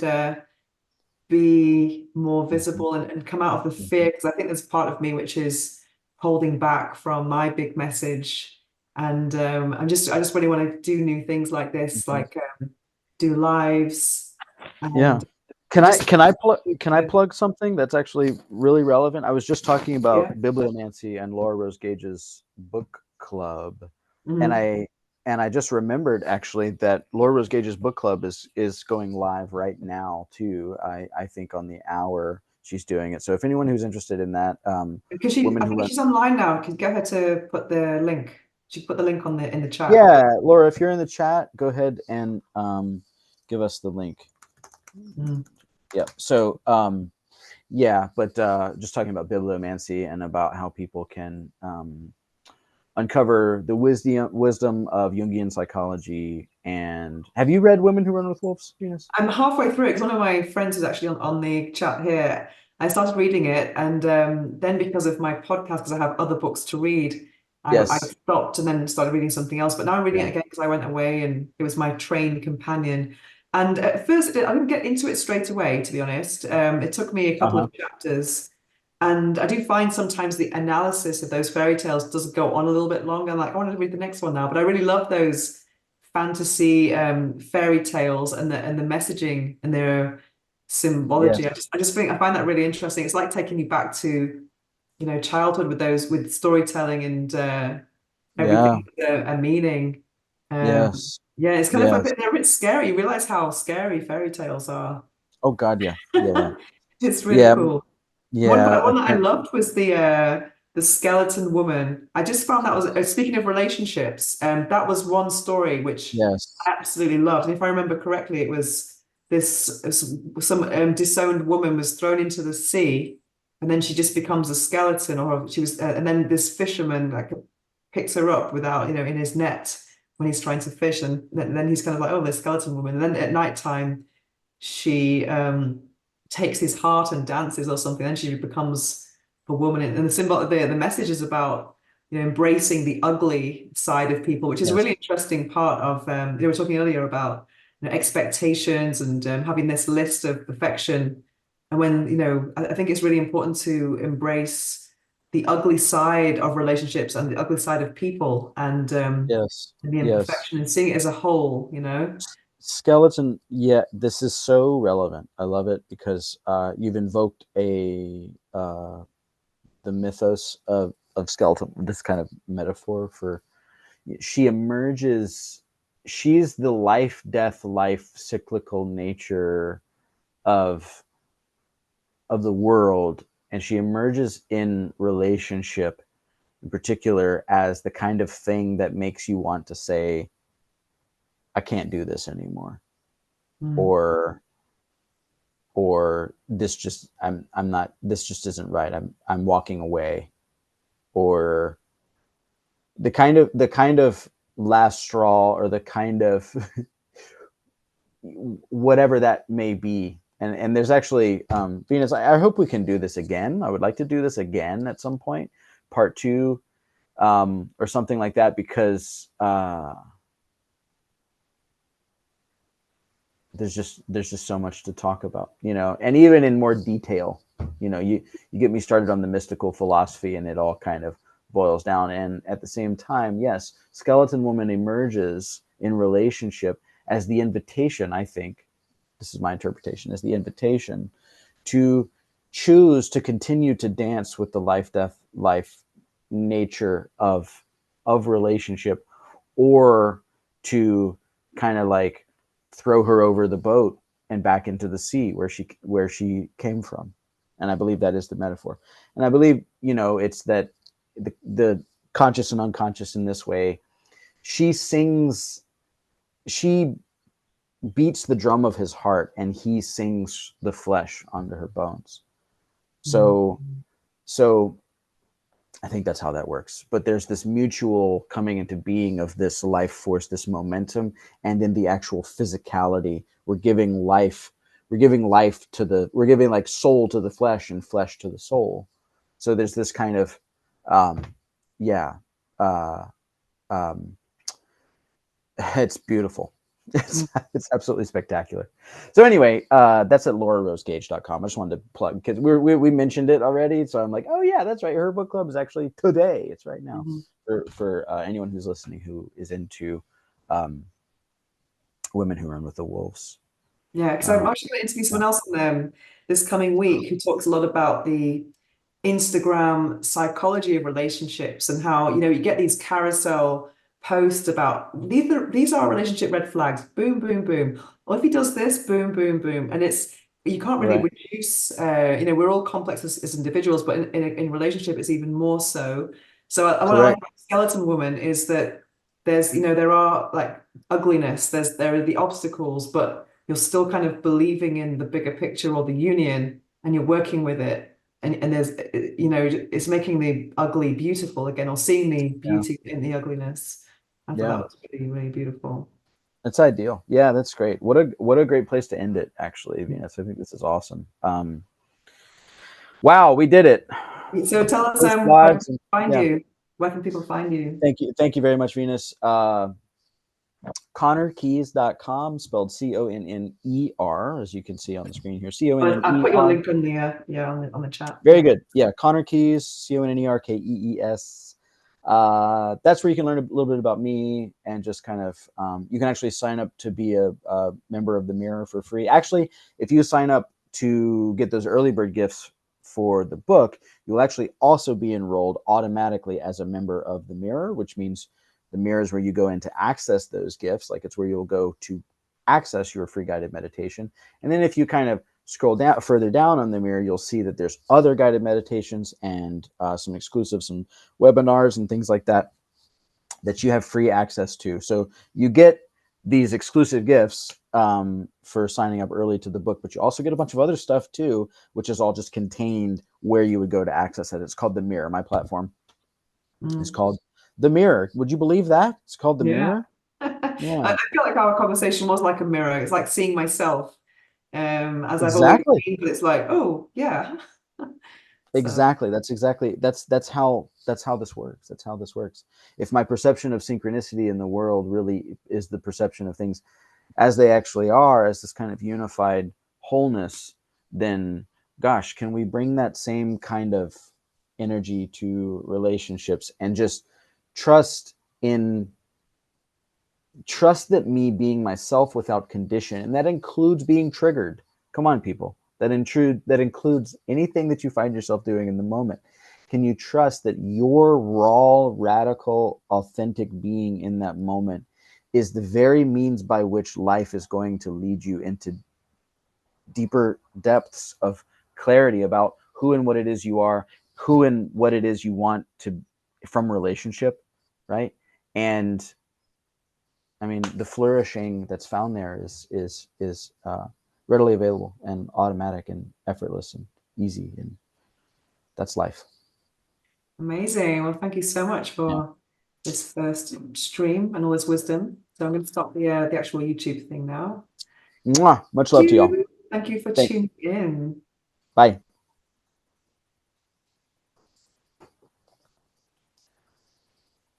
be more visible and come out of the fear, because I think there's part of me which is holding back from my big message. And I just really want to do new things like this, like do lives. Yeah. And Can just I plug something that's actually really relevant? I was just talking about yeah. bibliomancy and Laura Rose Gage's book club, and Mhm. I just remembered actually that Laura Rose Gage's book club is going live right now too. I think on the hour she's doing it. So if anyone who's interested in that, Because Women I Who think Run. she's online now. Can get her to put the link. She put the link on in the chat. Yeah, Laura, if you're in the chat, go ahead and give us the link. Mhm. Yeah. So yeah, but just talking about bibliomancy and about how people can uncover the wisdom of Jungian psychology. And have you read Women Who Run with Wolves, Venus? I'm halfway through it because one of my friends is actually on the chat here. I started reading it, and then because of my podcast, because I have other books to read, I Yes. stopped and then started reading something else. But now I'm reading Yeah. it again because I went away and it was my trained companion. And at first, I didn't get into it straight away, to be honest. It took me a couple of chapters. And I do find sometimes the analysis of those fairy tales does go on a little bit long. I'm like, I want to read the next one now. But I really love those fantasy fairy tales and the messaging and their symbology. Yes. I just think I find that really interesting. It's like taking you back to, childhood with storytelling and Yeah. everything with a meaning. Yes. Yeah, it's kind of Yes. they're a bit scary. You realize how scary fairy tales are. Oh God, yeah. Yeah. It's really Yeah. cool. Yeah. I One that I can't. loved was the skeleton woman. I just found that was speaking of relationships, that was one story which Yes. I absolutely loved. And if I remember correctly, it was some disowned woman was thrown into the sea, and then she just becomes a skeleton, or she was, and then this fisherman like picks her up without, in his net when he's trying to fish, and then he's kind of like, oh, the skeleton woman. And then at nighttime she takes his heart and dances or something. Then she becomes a woman. And the symbol, the message is about embracing the ugly side of people, which is a Yes. really interesting part of. We were talking earlier about expectations and having this list of perfection. And when I think it's really important to embrace the ugly side of relationships and the ugly side of people, Yes. and the Yes. imperfection, and seeing it as a whole. Skeleton. Yeah, this is so relevant. I love it because you've invoked the mythos of skeleton. This kind of metaphor for she emerges. She's the life, death, life cyclical nature of the world, and she emerges in relationship in particular as the kind of thing that makes you want to say, I can't do this anymore, Mm. or this just I'm not, this just isn't right, I'm walking away, or the kind of last straw, or the kind of whatever that may be. And there's actually Venus, I hope we can do this again. I would like to do this again at some point, part two, or something like that, because there's just so much to talk about, and even in more detail. You get me started on the mystical philosophy, and it all kind of boils down. And at the same time, yes, skeleton woman emerges in relationship as the invitation, I think, this is my interpretation, as the invitation to choose to continue to dance with the life, death, life nature of relationship, or to kind of like throw her over the boat and back into the sea where she came from. And I believe that is the metaphor. And I believe, it's that the conscious and unconscious in this way, she sings, she beats the drum of his heart, and he sings the flesh onto her bones. So so I think that's how that works. But there's this mutual coming into being of this life force, this momentum, and in the actual physicality, we're giving life. We're giving like soul to the flesh and flesh to the soul. So there's this kind of, yeah, uh, um, it's beautiful. It's absolutely spectacular. So anyway, that's at laurarosegage.com. I just wanted to plug, because we mentioned it already. So I'm like, oh yeah, that's right. Her book club is actually today. It's right now. For anyone who's listening who is into women who run with the wolves. Yeah, because I'm actually going to interview someone else this coming week who talks a lot about the Instagram psychology of relationships, and how you get these carousel posts about these are relationship red flags, boom boom boom, or if he does this, boom boom boom. And it's, you can't really Right. reduce, we're all complex as individuals, but in relationship it's even more so. So what I like about Skeleton Woman is that there's there are like ugliness, there are the obstacles, but you're still kind of believing in the bigger picture or the union, and you're working with it. And there's, it's making the ugly beautiful again, or seeing the beauty in the ugliness. I thought that was really, really beautiful. That's ideal. Yeah, that's great. What a great place to end it, actually, Venus. I think this is awesome. Wow, we did it. So tell us where can people find you. Where can people find you? Thank you very much, Venus. ConnorKees.com, spelled CONNER, as you can see on the screen here. CONNER. I'll put your link on the on the chat. Very good. Yeah, Connor Kees, CONNERKEES. That's where you can learn a little bit about me, and just kind of you can actually sign up to be a member of the Mirror for free. Actually, if you sign up to get those early bird gifts for the book, you'll actually also be enrolled automatically as a member of the Mirror, which means The mirror is where you go in to access those gifts. Like it's where you'll go to access your free guided meditation. And then if you kind of scroll down further down on the mirror, you'll see that there's other guided meditations and some exclusive, some webinars and things like that you have free access to. So you get these exclusive gifts for signing up early to the book, but you also get a bunch of other stuff too, which is all just contained where you would go to access it. It's called The Mirror. My platform is called The Mirror. Would you believe that? It's called The Mirror. Yeah. I feel like our conversation was like a mirror. It's like seeing myself as I've always Exactly. been, but it's like, oh yeah. Exactly. That's how this works. That's how this works. If my perception of synchronicity in the world really is the perception of things as they actually are, as this kind of unified wholeness, then gosh, can we bring that same kind of energy to relationships and just trust that me being myself without condition, and that includes being triggered. Come on, people. That includes anything that you find yourself doing in the moment. Can you trust that your raw, radical, authentic being in that moment is the very means by which life is going to lead you into deeper depths of clarity about who and what it is you are, who and what it is you want to from relationship, right? And I mean, the flourishing that's found there is readily available and automatic and effortless and easy, and that's life. Amazing. Well, thank you so much for this first stream and all this wisdom. So I'm going to stop the actual YouTube thing now. Mwah! Much love to y'all. Thank you for Thanks. tuning in. Bye.